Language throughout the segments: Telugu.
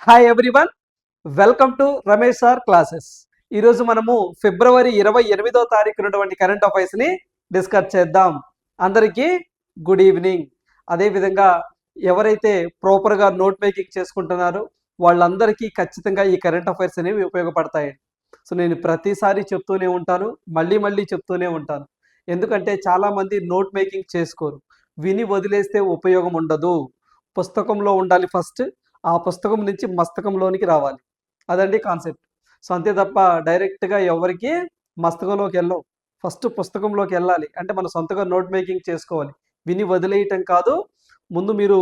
Hi everyone, welcome to Ramesh sir classes. ఈరోజు మనము ఫిబ్రవరి 28వ తారీఖు ఉన్నటువంటి కరెంట్ అఫైర్స్ని డిస్కస్ చేద్దాం. అందరికీ గుడ్ ఈవినింగ్. అదేవిధంగా ఎవరైతే ప్రాపర్గా నోట్ మేకింగ్ చేసుకుంటున్నారో వాళ్ళందరికీ ఖచ్చితంగా ఈ కరెంట్ అఫైర్స్ అనేవి ఉపయోగపడతాయండి. సో నేను ప్రతిసారి చెప్తూనే ఉంటాను, మళ్ళీ చెప్తూనే ఉంటాను. ఎందుకంటే చాలామంది నోట్ మేకింగ్ చేసుకోరు, విని వదిలేస్తే ఉపయోగం ఉండదు. పుస్తకంలో ఉండాలి ఫస్ట్, ఆ పుస్తకం నుంచి మస్తకంలోనికి రావాలి. అదండి కాన్సెప్ట్. సో అంతే తప్ప డైరెక్ట్గా ఎవరికి మస్తకంలోకి వెళ్ళవు. ఫస్ట్ పుస్తకంలోకి వెళ్ళాలి అంటే మన సొంతగా నోట్ మేకింగ్ చేసుకోవాలి. విని వదిలేయటం కాదు, ముందు మీరు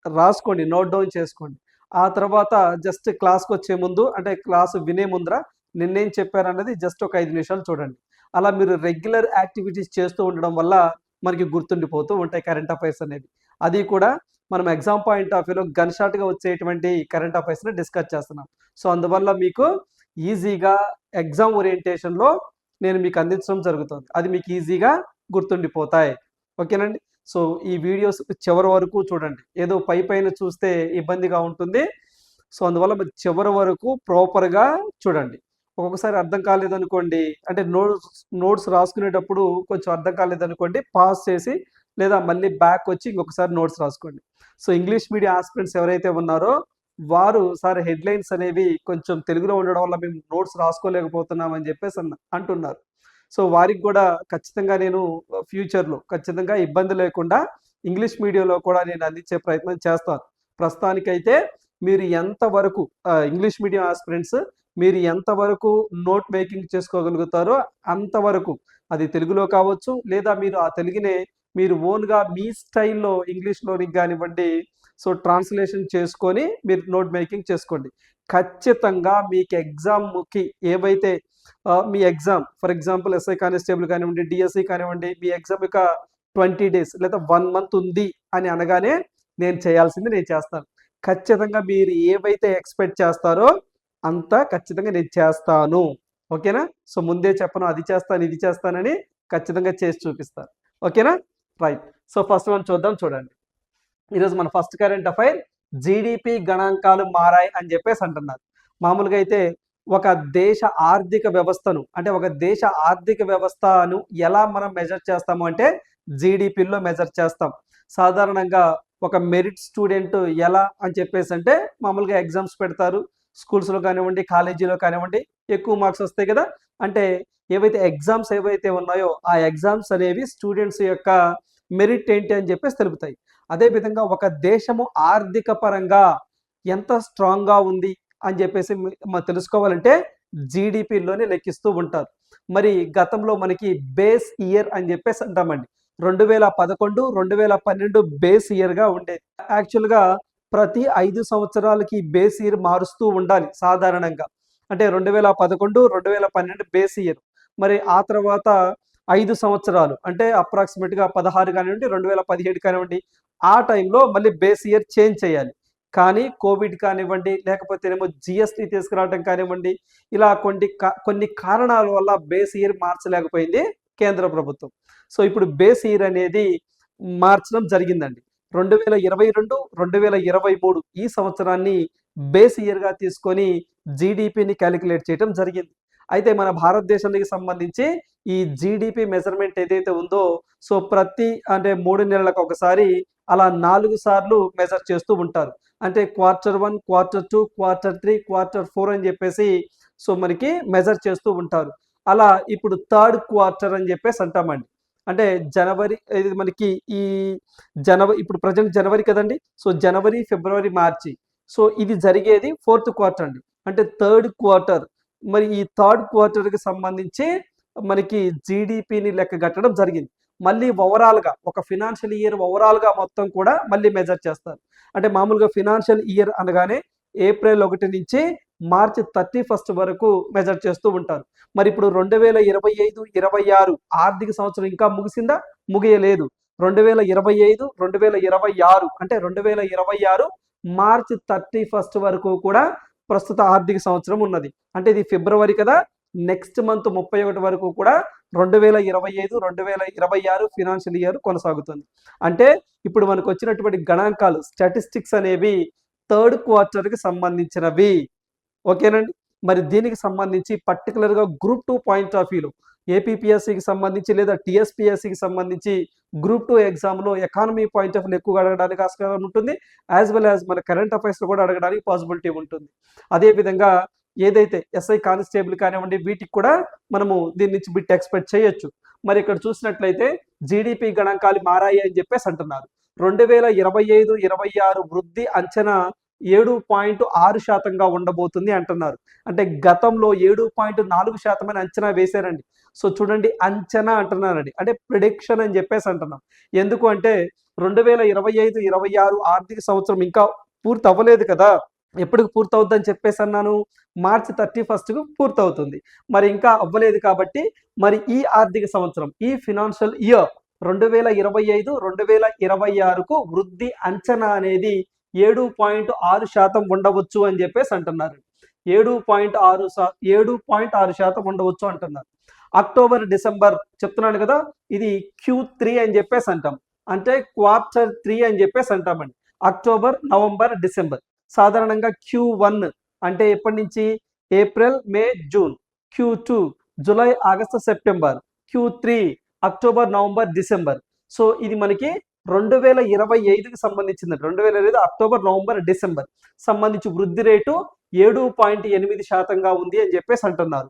రాసుకోండి, నోట్ డౌన్ చేసుకోండి. ఆ తర్వాత జస్ట్ క్లాస్కి వచ్చే ముందు అంటే క్లాసు వినే ముందర నిన్నేం చెప్పారన్నది జస్ట్ ఒక 5 నిమిషాలు చూడండి. అలా మీరు రెగ్యులర్ యాక్టివిటీస్ చేస్తూ ఉండడం వల్ల మనకి గుర్తుండిపోతూ ఉంటాయి కరెంట్ అఫైర్స్ అనేవి. అది కూడా మనం ఎగ్జామ్ పాయింట్ ఆఫ్ వ్యూలో గన్ షాట్గా వచ్చేటువంటి కరెంట్ అఫైర్స్ని డిస్కస్ చేస్తున్నాం. సో అందువల్ల మీకు ఈజీగా ఎగ్జామ్ ఓరియంటేషన్లో నేను మీకు అందించడం జరుగుతుంది. అది మీకు ఈజీగా గుర్తుండిపోతాయి. ఓకేనండి. సో ఈ వీడియోస్ చివరి వరకు చూడండి. ఏదో పైన చూస్తే ఇబ్బందిగా ఉంటుంది. సో అందువల్ల మీరు చివరి వరకు ప్రాపర్గా చూడండి. ఒక్కొక్కసారి అర్థం కాలేదనుకోండి, అంటే నోట్స్ రాసుకునేటప్పుడు కొంచెం అర్థం కాలేదనుకోండి, పాస్ చేసి లేదా మళ్ళీ బ్యాక్ వచ్చి ఇంకొకసారి నోట్స్ రాసుకోండి. సో ఇంగ్లీష్ మీడియం ఆస్పిరెంట్స్ ఎవరైతే ఉన్నారో వారు సార్ హెడ్లైన్స్ అనేవి కొంచెం తెలుగులో ఉండడం వల్ల మేము నోట్స్ రాసుకోలేకపోతున్నామని చెప్పేసి అంటున్నారు. సో వారికి కూడా ఖచ్చితంగా నేను ఫ్యూచర్లో ఖచ్చితంగా ఇబ్బంది లేకుండా ఇంగ్లీష్ మీడియంలో కూడా నేను అందించే ప్రయత్నం చేస్తాను. ప్రస్తుతానికైతే మీరు ఎంతవరకు ఇంగ్లీష్ మీడియం ఆస్పిరెంట్స్ మీరు ఎంతవరకు నోట్ మేకింగ్ చేసుకోగలుగుతారో అంతవరకు, అది తెలుగులో కావచ్చు లేదా మీరు ఆ తెలుగునే మీరు ఓన్గా మీ స్టైల్లో ఇంగ్లీష్లోనికి కానివ్వండి, సో ట్రాన్స్లేషన్ చేసుకొని మీరు నోట్ మేకింగ్ చేసుకోండి. ఖచ్చితంగా మీకు ఎగ్జామ్కి ఏవైతే మీ exam for example SI constable కానివ్వండి, డిఎస్సి కానివ్వండి, మీ ఎగ్జామ్ యొక్క 20 days లేదా 1 month ఉంది అని అనగానే నేను చేయాల్సింది నేను చేస్తాను. ఖచ్చితంగా మీరు ఏవైతే ఎక్స్పెక్ట్ చేస్తారో అంతా ఖచ్చితంగా నేను చేస్తాను. ఓకేనా? సో ముందే చెప్పను అది చేస్తాను ఇది చేస్తానని, ఖచ్చితంగా చేసి చూపిస్తాను. ఓకేనా? రైట్. సో ఫస్ట్ వన్ చూద్దాం. చూడండి, ఈరోజు మన ఫస్ట్ కరెంట్ అఫైర్ జీడిపి గణాంకాలు మారాయి అని చెప్పేసి అంటున్నారు. మామూలుగా అయితే ఒక దేశ ఆర్థిక వ్యవస్థను అంటే ఒక దేశ ఆర్థిక వ్యవస్థను ఎలా మనం మెజర్ చేస్తాము అంటే జీడిపిలో మెజర్ చేస్తాం. సాధారణంగా ఒక మెరిట్ స్టూడెంట్ ఎలా అని చెప్పేసి అంటే మామూలుగా ఎగ్జామ్స్ పెడతారు, స్కూల్స్లో కానివ్వండి కాలేజీలో కానివ్వండి, ఎక్కువ మార్క్స్ వస్తాయి కదా. అంటే ఏవైతే ఎగ్జామ్స్ ఏవైతే ఉన్నాయో ఆ ఎగ్జామ్స్ అనేవి స్టూడెంట్స్ యొక్క మెరిట్ ఏంటి అని చెప్పేసి తెలుపుతాయి. అదేవిధంగా ఒక దేశము ఆర్థిక పరంగా ఎంత స్ట్రాంగ్గా ఉంది అని చెప్పేసి తెలుసుకోవాలంటే జీడిపిలోనే లెక్కిస్తూ ఉంటారు. మరి గతంలో మనకి బేస్ ఇయర్ అని చెప్పేసి అంటామండి. 2011, 2012 బేస్ ఇయర్గా ఉండేది. యాక్చువల్గా ప్రతి 5 సంవత్సరాలకి బేస్ ఇయర్ మారుస్తూ ఉండాలి సాధారణంగా. అంటే 2011, 2012 బేస్ ఇయర్. మరి ఆ తర్వాత 5 సంవత్సరాలు అంటే అప్రాక్సిమేట్గా 16 కానివ్వండి, 2017 కానివ్వండి, ఆ టైంలో మళ్ళీ బేస్ ఇయర్ చేంజ్ చేయాలి. కానీ కోవిడ్ కానివ్వండి, లేకపోతేనేమో జిఎస్టీ తీసుకురావడం కానివ్వండి, ఇలా కొన్ని కారణాల వల్ల బేస్ ఇయర్ మార్చలేకపోయింది కేంద్ర ప్రభుత్వం. సో ఇప్పుడు బేస్ ఇయర్ అనేది మార్చడం జరిగిందండి. 2022, 2023 ఈ సంవత్సరాన్ని బేస్ ఇయర్గా తీసుకొని జీడిపిని క్యాలిక్యులేట్ చేయడం జరిగింది. అయితే మన భారతదేశానికి సంబంధించి ఈ జీడిపి మెజర్మెంట్ ఏదైతే ఉందో, సో ప్రతి అంటే 3 నెలలకు ఒకసారి అలా 4 సార్లు మెజర్ చేస్తూ ఉంటారు. అంటే Q1, Q2, Q3, Q4 అని చెప్పేసి సో మనకి మెజర్ చేస్తూ ఉంటారు. అలా ఇప్పుడు థర్డ్ క్వార్టర్ అని చెప్పేసి అంటామండి. అంటే జనవరి, ఇది మనకి ఈ ఇప్పుడు ప్రజెంట్ జనవరి కదండి. సో జనవరి, ఫిబ్రవరి, మార్చి, సో ఇది జరిగేది 4th క్వార్టర్ అండి, అంటే థర్డ్ క్వార్టర్. మరి ఈ థర్డ్ క్వార్టర్కి సంబంధించి మనకి జీడిపిని లెక్క కట్టడం జరిగింది. మళ్ళీ ఓవరాల్గా ఒక ఫినాన్షియల్ ఇయర్ ఓవరాల్గా మొత్తం కూడా మళ్ళీ మెజర్ చేస్తారు. అంటే మామూలుగా ఫినాన్షియల్ ఇయర్ అనగానే ఏప్రిల్ 1 నుంచి మార్చి 31 వరకు మెజర్ చేస్తూ ఉంటారు. మరి ఇప్పుడు 2025, 26 ఆర్థిక సంవత్సరం ఇంకా ముగిసిందా? ముగియలేదు. 2025, 2026 అంటే 2026 మార్చి 31 వరకు కూడా ప్రస్తుత ఆర్థిక సంవత్సరం ఉన్నది. అంటే ఇది ఫిబ్రవరి కదా, నెక్స్ట్ మంత్ 31 వరకు కూడా 2025, 2026 ఫినాన్షియల్ ఇయర్ కొనసాగుతుంది. అంటే ఇప్పుడు మనకు వచ్చినటువంటి గణాంకాలు స్టాటిస్టిక్స్ అనేవి థర్డ్ క్వార్టర్కి సంబంధించినవి. ఓకేనండి. మరి దీనికి సంబంధించి పర్టికులర్గా గ్రూప్ 2 పాయింట్ ఆఫ్ వ్యూలో ఏపీపీఎస్సికి సంబంధించి లేదా టీఎస్పీఎస్సికి సంబంధించి గ్రూప్ 2 ఎగ్జామ్లో ఎకానమీ పాయింట్ ఆఫ్ వ్యూ ఎక్కువగా అడగడానికి ఆస్కారం ఉంటుంది. యాజ్ వెల్ యాజ్ మన కరెంట్ అఫైర్స్లో కూడా అడగడానికి పాసిబిలిటీ ఉంటుంది. అదేవిధంగా ఏదైతే ఎస్ఐ కానిస్టేబుల్ కానివ్వండి వీటికి కూడా మనము దీని నుంచి బిట్ ఎక్స్పెక్ట్ చేయొచ్చు. మరి ఇక్కడ చూసినట్లయితే జీడిపి గణాంకాలు మారాయి అని చెప్పేసి అంటున్నారు. 2025-26 వృద్ధి అంచనా 7.6% ఉండబోతుంది అంటున్నారు. అంటే గతంలో 7.4% అని అంచనా వేశారండి. సో చూడండి, అంచనా అంటున్నారండి, అంటే ప్రిడిక్షన్ అని చెప్పేసి అంటున్నాం. ఎందుకు అంటే 2025-26 ఆర్థిక సంవత్సరం ఇంకా పూర్తి అవ్వలేదు కదా. ఎప్పటికి పూర్తవుద్దని చెప్పేసి అన్నాను, మార్చి 31కు పూర్తవుతుంది. మరి ఇంకా అవ్వలేదు కాబట్టి మరి ఈ ఆర్థిక సంవత్సరం, ఈ ఫినాన్షియల్ ఇయర్ 2025-2026కు వృద్ధి అంచనా అనేది 7.6% ఉండవచ్చు అని చెప్పేసి అంటున్నారు. 7.6% ఉండవచ్చు అంటున్నారు. అక్టోబర్ డిసెంబర్ చెప్తున్నాను కదా, ఇది Q3 అని చెప్పేసి అంటాం, అంటే క్వార్టర్ 3 అని చెప్పేసి అంటామండి. October, November, December. సాధారణంగా Q1 అంటే ఎప్పటి నుంచి, April, May, June. Q2 July, August, September. Q3 October, November, December. So ఇది మనకి 2025కి సంబంధించింది. 2025 అక్టోబర్, నవంబర్, డిసెంబర్ సంబంధించి వృద్ధి రేటు 7.8% ఉంది అని చెప్పేసి అంటున్నారు.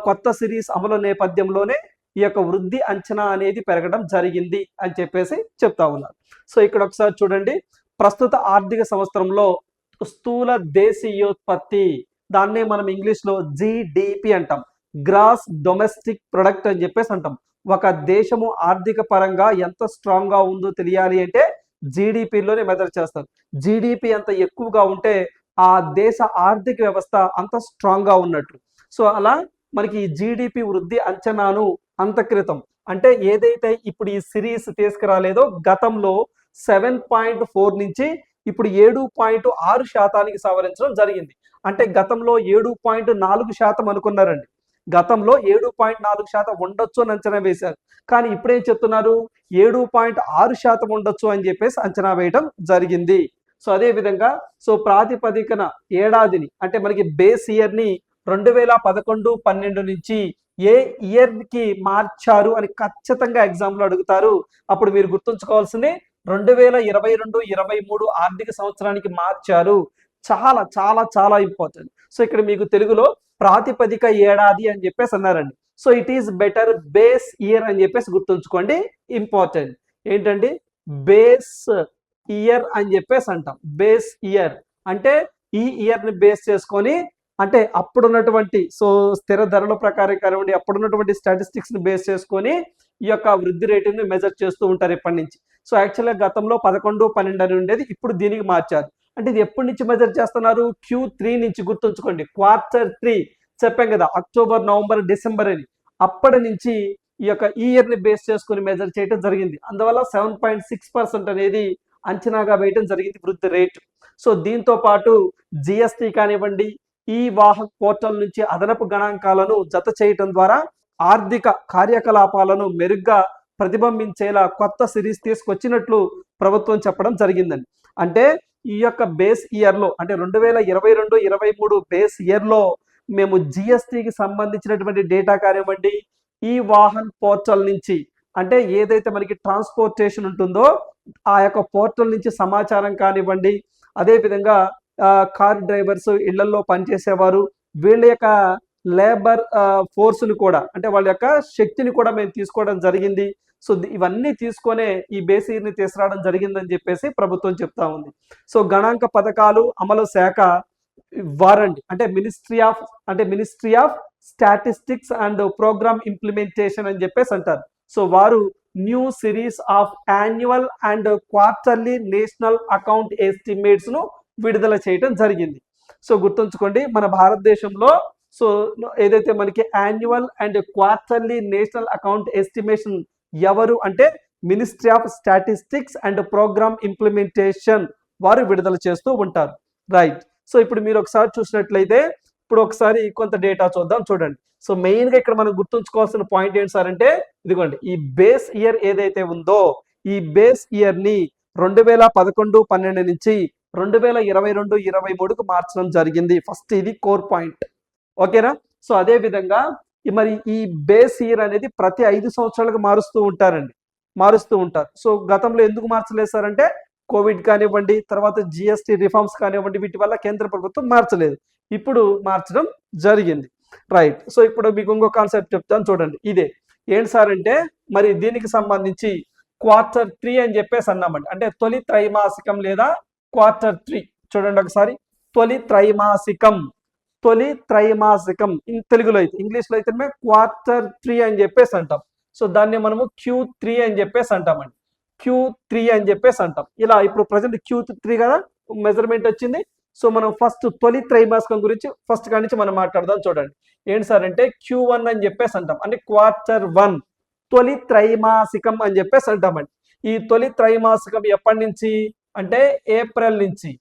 కొత్త సిరీస్ అమలు నేపథ్యంలోనే ఈ యొక్క వృద్ధి అంచనా అనేది పెరగడం జరిగింది అని చెప్పేసి చెప్తా ఉన్నారు. సో ఇక్కడ ఒకసారి చూడండి, ప్రస్తుత ఆర్థిక సంవత్సరంలో స్థూల దేశీయోత్పత్తి, దాన్నే మనం ఇంగ్లీష్లో జీడిపి అంటాం, గ్రాస్ డొమెస్టిక్ ప్రొడక్ట్ అని చెప్పేసి అంటాం. ఒక దేశము ఆర్థిక పరంగా ఎంత స్ట్రాంగ్ గా ఉందో తెలియాలి అంటే జీడిపిలోనే మెజర్ చేస్తారు. జీడిపి అంత ఎక్కువగా ఉంటే ఆ దేశ ఆర్థిక వ్యవస్థ అంత స్ట్రాంగ్ గా ఉన్నట్టు. సో అలా మనకి ఈ జీడిపి వృద్ధి అంచనాను అంత క్రితం, అంటే ఏదైతే ఇప్పుడు ఈ సిరీస్ తీసుకురాలేదో గతంలో 7.4 నుంచి ఇప్పుడు 7.6% సవరించడం జరిగింది. అంటే గతంలో 7.4% అనుకున్నారండి. గతంలో 7.4% ఉండొచ్చు అని అంచనా వేశారు. కానీ ఇప్పుడేం చెప్తున్నారు, 7.6% ఉండొచ్చు అని చెప్పేసి అంచనా వేయడం జరిగింది. సో అదే విధంగా సో ప్రాతిపదికన ఏడాదిని, అంటే మనకి బేస్ ఇయర్ ని 2011-12 నుంచి ఏ ఇయర్ కి మార్చారు అని ఖచ్చితంగా ఎగ్జామ్ లో అడుగుతారు. అప్పుడు మీరు గుర్తుంచుకోవాల్సింది 2022-23 ఆర్థిక సంవత్సరానికి మార్చారు. చాలా చాలా చాలా ఇంపార్టెంట్. సో ఇక్కడ మీకు తెలుగులో ప్రాతిపదిక ఏడాది అని చెప్పేసి అన్నారండి. So it is better base year అని చెప్పేసి గుర్తుంచుకోండి, ఇంపార్టెంట్. ఏంటండి, బేస్ ఇయర్ అని చెప్పేసి అంటాం. బేస్ ఇయర్ అంటే ఈ ఇయర్ ని బేస్ చేసుకొని, అంటే అప్పుడున్నటువంటి సో స్థిర ధరల ప్రకారం కానివ్వండి, అప్పుడున్నటువంటి స్టాటిస్టిక్స్ ని బేస్ చేసుకొని ఈ యొక్క వృద్ధి రేటుని మెజర్ చేస్తూ ఉంటారు ఎప్పటి నుంచి. సో యాక్చువల్గా గతంలో 11-12 అని ఉండేది, ఇప్పుడు దీనికి మార్చారు. అంటే ఇది ఎప్పటి నుంచి మెజర్ చేస్తున్నారు, Q3 నుంచి. గుర్తుంచుకోండి, క్వార్టర్ 3 చెప్పాం కదా, అక్టోబర్, నవంబర్, డిసెంబర్ అని. అప్పటి నుంచి ఈ యొక్క ఇయర్ ని బేస్ చేసుకుని మెజర్ చేయడం జరిగింది. అందువల్ల 7.6% అనేది అంచనాగా వేయడం జరిగింది వృద్ధి రేటు. సో దీంతో పాటు జిఎస్టీ కానివ్వండి, ఈ వాహక్ పోర్టల్ నుంచి అదనపు గణాంకాలను జత చేయటం ద్వారా ఆర్థిక కార్యకలాపాలను మెరుగ్గా ప్రతిబింబించేలా కొత్త సిరీస్ తీసుకొచ్చినట్లు ప్రభుత్వం చెప్పడం జరిగిందండి. అంటే ఈ యొక్క బేస్ ఇయర్ లో, అంటే 2022-23 బేస్ ఇయర్ లో మేము జిఎస్టీకి సంబంధించినటువంటి డేటా కానివ్వండి, ఈ వాహన్ పోర్టల్ నుంచి, అంటే ఏదైతే మనకి ట్రాన్స్పోర్టేషన్ ఉంటుందో ఆ యొక్క పోర్టల్ నుంచి సమాచారం కానివ్వండి, అదేవిధంగా కార్ డ్రైవర్స్, ఇళ్లలో పనిచేసేవారు, వీళ్ళ యొక్క లేబర్ ఫోర్స్ని కూడా, అంటే వాళ్ళ యొక్క శక్తిని కూడా మేము తీసుకోవడం జరిగింది. సో ఇవన్నీ తీసుకొనే ఈ బేస్ ఇయర్ని తీసుకురావడం జరిగిందని చెప్పేసి ప్రభుత్వం చెప్తా ఉంది. సో గణాంక పథకాలు అమలు శాఖ వారండి, అంటే ministry of statistics and programme implementation అని చెప్పేసి అంటారు. సో వారు new series of annual and quarterly national account estimates ను విడుదల చేయడం జరిగింది. సో గుర్తుంచుకోండి, మన భారతదేశంలో సో ఏదైతే మనకి annual and quarterly national account estimation ఎవరు అంటే ministry of statistics and programme implementation వారు విడుదల చేస్తూ ఉంటారు. రైట్. సో ఇప్పుడు మీరు ఒకసారి చూసినట్లయితే, ఇప్పుడు ఒకసారి కొంత డేటా చూద్దాం. చూడండి, సో మెయిన్ గా ఇక్కడ మనం గుర్తుంచుకోవాల్సిన పాయింట్ ఏంటి సార్ అంటే, ఇదిగోండి, ఈ బేస్ ఇయర్ ఏదైతే ఉందో ఈ బేస్ ఇయర్ ని 2011-12 నుంచి 2022-23కు మార్చడం జరిగింది. ఫస్ట్ ఇది కోర్ పాయింట్. ఓకేనా? సో అదే విధంగా మరి ఈ బేస్ ఇయర్ అనేది ప్రతి 5 సంవత్సరాలకు మారుస్తూ ఉంటారు. సో గతంలో ఎందుకు మార్చలేదు సార్ అంటే కోవిడ్ కానివ్వండి, తర్వాత జిఎస్టీ రిఫార్మ్స్ కానివ్వండి, వీటి వల్ల కేంద్ర ప్రభుత్వం మార్చలేదు. ఇప్పుడు మార్చడం జరిగింది. రైట్. సో ఇప్పుడు మీకు ఇంకో కాన్సెప్ట్ చెప్తాను చూడండి. ఇదే ఏంటి సార్ అంటే మరి దీనికి సంబంధించి Q3 అని చెప్పేసి అన్నామండి. అంటే తొలి త్రైమాసికం లేదా Q3. చూడండి ఒకసారి. తొలి త్రైమాసికం తెలుగులో అయితే, ఇంగ్లీష్లో అయితే Q3 అని చెప్పేసి అంటాం. సో దాన్ని మనము Q3 అని చెప్పేసి అంటామండి. Q3 అని చెప్పేసి అంటాం. ఇలా ఇప్పుడు ప్రజెంట్ Q3 కదా మెజర్మెంట్ వచ్చింది. సో మనం ఫస్ట్ తొలి త్రైమాసికం గురించి ఫస్ట్ కాడి నుంచి మనం మాట్లాడదాం. చూడండి ఏంటి సార్ అంటే Q1 అని చెప్పేసి అంటాం. అంటే Q1 తొలి త్రైమాసికం అని చెప్పేసి అంటామండి. ఈ తొలి త్రైమాసికం ఎప్పటి నుంచి అంటే ఏప్రిల్ నుంచి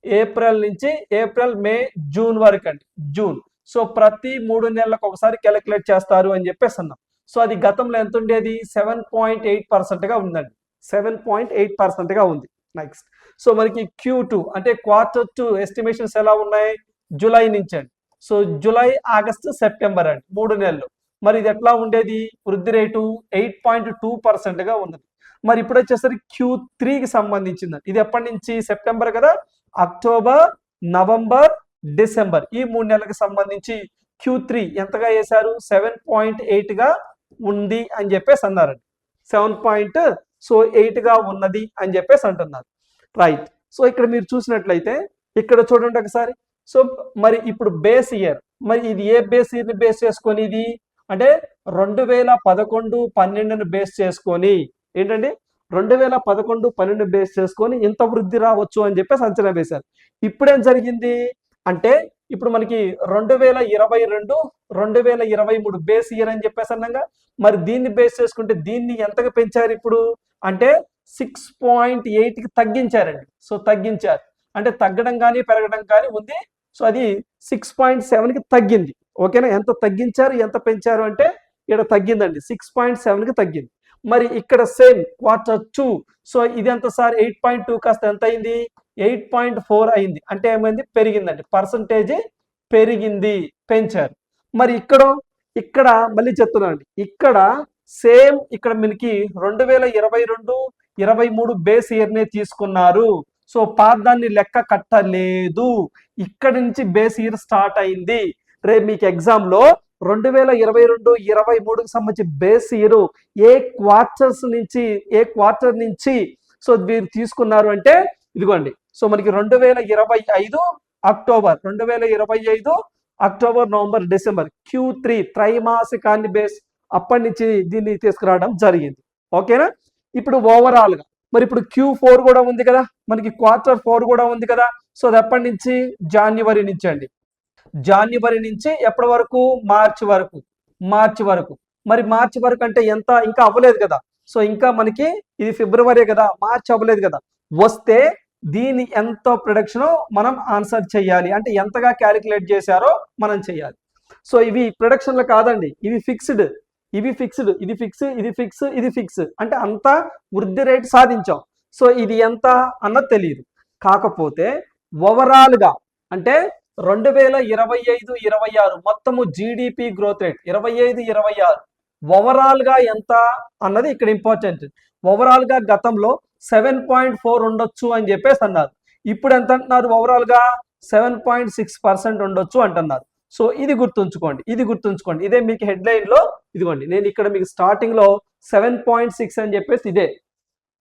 ఏప్రిల్, మే, జూన్ వరకు అండి. జూన్. సో ప్రతి 3 నెలలకు ఒకసారి క్యాలిక్యులేట్ చేస్తారు అని చెప్పేసి అన్నాం. సో అది గతంలో ఎంత ఉండేది? 7.8%గా ఉందండి. 7.8%గా ఉంది. నెక్స్ట్ సో మనకి Q2 అంటే Q2 ఎస్టిమేషన్స్ ఎలా ఉన్నాయి? జూలై నుంచి అండి. సో జూలై, ఆగస్టు, సెప్టెంబర్ అండి, 3 నెలలు. మరి ఇది ఎట్లా ఉండేది? వృద్ధి రేటు 8.2%గా ఉన్నది. మరి ఇప్పుడు వచ్చేసరికి Q3కి సంబంధించింది. ఇది ఎప్పటి నుంచి? సెప్టెంబర్ కదా, అక్టోబర్, నవంబర్, డిసెంబర్ ఈ 3 నెలలకు సంబంధించి Q3 ఎంతగా వేశారు? 7.8గా ఉంది అని చెప్పేసి అన్నారండి. 7.8గా ఉన్నది అని చెప్పేసి అంటున్నారు. రైట్. సో ఇక్కడ మీరు చూసినట్లయితే ఇక్కడ చూడండి ఒకసారి. సో మరి ఇప్పుడు బేస్ ఇయర్, మరి ఇది ఏ బేస్ ఇయర్ని బేస్ చేసుకొని ఇది అంటే 2011-12ను బేస్ చేసుకొని ఏంటండి 2011-12 బేస్ చేసుకొని ఇంత వృద్ధి రావచ్చు అని చెప్పేసి అంచనా వేశారు. ఇప్పుడేం జరిగింది అంటే ఇప్పుడు మనకి 2022-2023 బేస్ ఇయర్ అని చెప్పేసి అన్నాగా. మరి దీన్ని బేస్ చేసుకుంటే దీన్ని ఎంతగా పెంచారు ఇప్పుడు అంటే 6.8కి తగ్గించారండి. సో తగ్గించారు అంటే తగ్గడం కానీ పెరగడం కానీ ఉంది. సో అది 6.7కి తగ్గింది. ఓకేనా? ఎంత తగ్గించారు ఎంత పెంచారు అంటే ఇక్కడ తగ్గిందండి, 6.7కి తగ్గింది. మరి ఇక్కడ సేమ్ Q2. సో ఇది ఎంత సార్? 8.2 కాస్త ఎంత అయింది? 8.4 అయింది. అంటే ఏమైంది? పెరిగిందండి, పర్సంటేజ్ పెరిగింది, పెంచారు. మరి ఇక్కడ మళ్ళీ చెప్తున్నానండి, ఇక్కడ సేమ్ ఇక్కడ మనకి 2022-23 బేస్ ఇయర్నే తీసుకున్నారు. సో పాదాన్ని లెక్క కట్టలేదు. ఇక్కడి నుంచి బేస్ ఇయర్ స్టార్ట్ అయింది. రేపు మీకు ఎగ్జామ్ లో 2022-23కి సంబంధించి బేస్ ఇయర్ ఏ క్వార్టర్ నుంచి సో మీరు తీసుకున్నారు అంటే ఇదిగోండి. సో మనకి 2025 అక్టోబర్, నవంబర్, డిసెంబర్ Q3 త్రైమాసికాన్ని బేస్ అప్పటి నుంచి దీన్ని తీసుకురావడం జరిగింది. ఓకేనా? ఇప్పుడు ఓవరాల్ గా మరి ఇప్పుడు Q4 కూడా ఉంది కదా, మనకి Q4 కూడా ఉంది కదా. సో అది ఎప్పటి నుంచి? జనవరి నుంచి అండి. జనవరి నుంచి ఎప్పటి వరకు? మార్చి వరకు. మరి మార్చి వరకు అంటే ఎంత? ఇంకా అవ్వలేదు కదా. సో ఇంకా మనకి ఇది ఫిబ్రవరి కదా, మార్చి అవ్వలేదు కదా. వస్తే దీని ఎంత ప్రొడక్షన్ మనం ఆన్సర్ చేయాలి అంటే ఎంతగా క్యాలిక్యులేట్ చేశారో మనం చేయాలి. సో ఇవి ప్రొడక్షన్లు కాదండి, ఇవి ఫిక్స్డ్, ఇది ఫిక్స్ అంటే అంత వృద్ధి రేటు సాధించాం. సో ఇది ఎంత అన్నది తెలియదు. కాకపోతే ఓవరాల్ గా అంటే 2025-26 మొత్తము జీడిపి గ్రోత్ రేట్ 25-26 ఓవరాల్ గా ఎంత అన్నది ఇక్కడ ఇంపార్టెంట్. ఓవరాల్ గా గతంలో 7.4 ఉండొచ్చు అని చెప్పేసి అన్నారు. ఇప్పుడు ఎంత అంటున్నారు? ఓవరాల్ గా 7.6% ఉండొచ్చు అంటున్నారు. సో ఇది గుర్తుంచుకోండి. ఇదే మీకు హెడ్ లైన్ లో ఇదిగోండి. నేను ఇక్కడ మీకు స్టార్టింగ్ లో 7.6 అని చెప్పేసి ఇదే.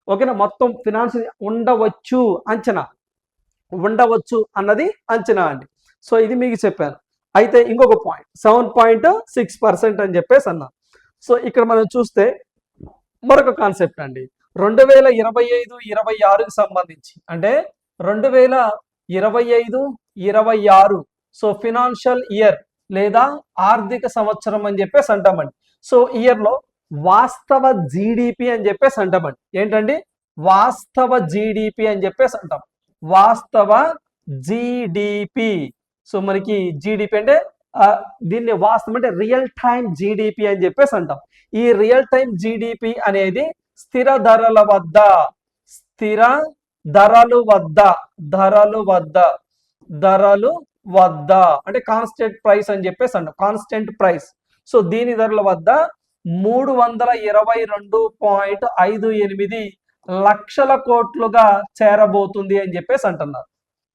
ఓకేనా? మొత్తం ఫినాన్స్ ఉండవచ్చు అన్నది అంచనా అండి. సో ఇది మీకు చెప్పాను. అయితే ఇంకొక పాయింట్ 7.6% అని చెప్పేసి అన్నా. సో ఇక్కడ మనం చూస్తే మరొక కాన్సెప్ట్ అండి. 2025-26కి సంబంధించి అంటే 2025-26 సో ఫినాన్షియల్ ఇయర్ లేదా ఆర్థిక సంవత్సరం అని చెప్పేసి అంటామండి. సో ఇయర్ లో వాస్తవ జీడిపి అని చెప్పేసి అంటామండి. ఏంటండి? వాస్తవ జీడిపి అని చెప్పేసి అంటాం. వాస్తవ జీడిపి. సో మనకి జీడిపి అంటే దీన్ని వాస్తవం అంటే రియల్ టైం జీడిపి అని చెప్పేసి అంటాం. ఈ రియల్ టైం జీడిపి అనేది స్థిర ధరల వద్ద ధరలు వద్ద ధరలు వద్ద ధరలు వద్ద అంటే కాన్స్టెంట్ ప్రైస్ అని చెప్పేసి అంటాం, కాన్స్టెంట్ ప్రైస్. సో దీని ధరల వద్ద 322.58 లక్షల కోట్లుగా చేరబోతుంది అని చెప్పేసి అంటున్నారు.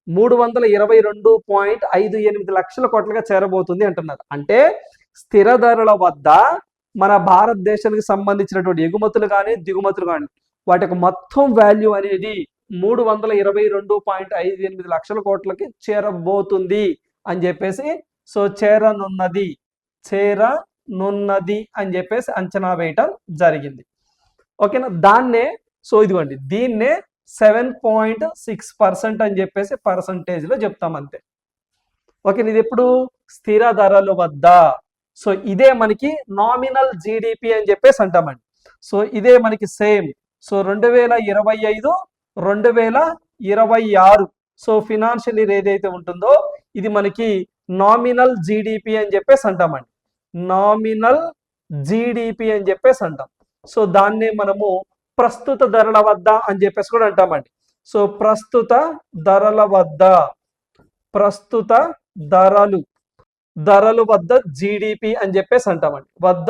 322.58 లక్షల కోట్లుగా చేరబోతుంది అంటున్నారు. అంటే స్థిర ధరల వద్ద మన భారతదేశానికి సంబంధించినటువంటి ఎగుమతులు కానీ దిగుమతులు కానీ వాటి యొక్క మొత్తం వాల్యూ అనేది 322.58 లక్షల కోట్లకి చేరబోతుంది అని చెప్పేసి, సో చేరనున్నది అని చెప్పేసి అంచనా వేయటం జరిగింది. ఓకేనా, దాన్నే సో ఇదిగోండి దీన్నే 7.6% అని చెప్పేసి పర్సంటేజ్ లో చెప్తాం అంతే. ఓకే, ఇది ఎప్పుడు స్థిర ధరల వద్ద. సో ఇదే మనకి నామినల్ జీడిపి అని చెప్పేసి అంటామండి. సో ఇదే మనకి same. So 2025, 2026 so financial year ఏదైతే ఉంటుందో ఇది మనకి నామినల్ జీడిపి అని చెప్పేసి అంటామండి. నామినల్ జీడిపి అని చెప్పేసి అంటాం. సో దాన్నే మనము ప్రస్తుత ధరల వద్ద అని చెప్పేసి కూడా అంటామండి. సో ప్రస్తుత ధరల వద్ద, ప్రస్తుత ధరలు వద్ద జీడిపి అని చెప్పేసి అంటామండి. వద్ద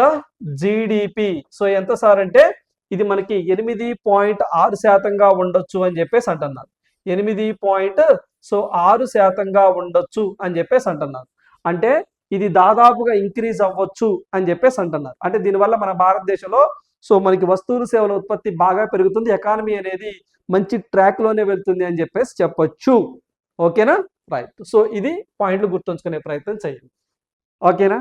జీడిపి సో ఎంత సార్ అంటే ఇది మనకి 8.6% ఉండొచ్చు అని చెప్పేసి అంటున్నారు. 8.6% ఉండొచ్చు అని చెప్పేసి అంటున్నారు. అంటే ఇది దాదాపుగా ఇంక్రీజ్ అవ్వచ్చు అని చెప్పేసి అంటున్నారు. అంటే దీనివల్ల మన భారతదేశంలో సో మనకి వస్తువులు సేవల ఉత్పత్తి బాగా పెరుగుతుంది, ఎకానమీ అనేది మంచి ట్రాక్ లోనే వెళ్తుంది అని చెప్పేసి చెప్పొచ్చు. ఓకేనా, రైట్. సో ఇది పాయింట్లు గుర్తుంచుకునే ప్రయత్నం చేయండి. ఓకేనా,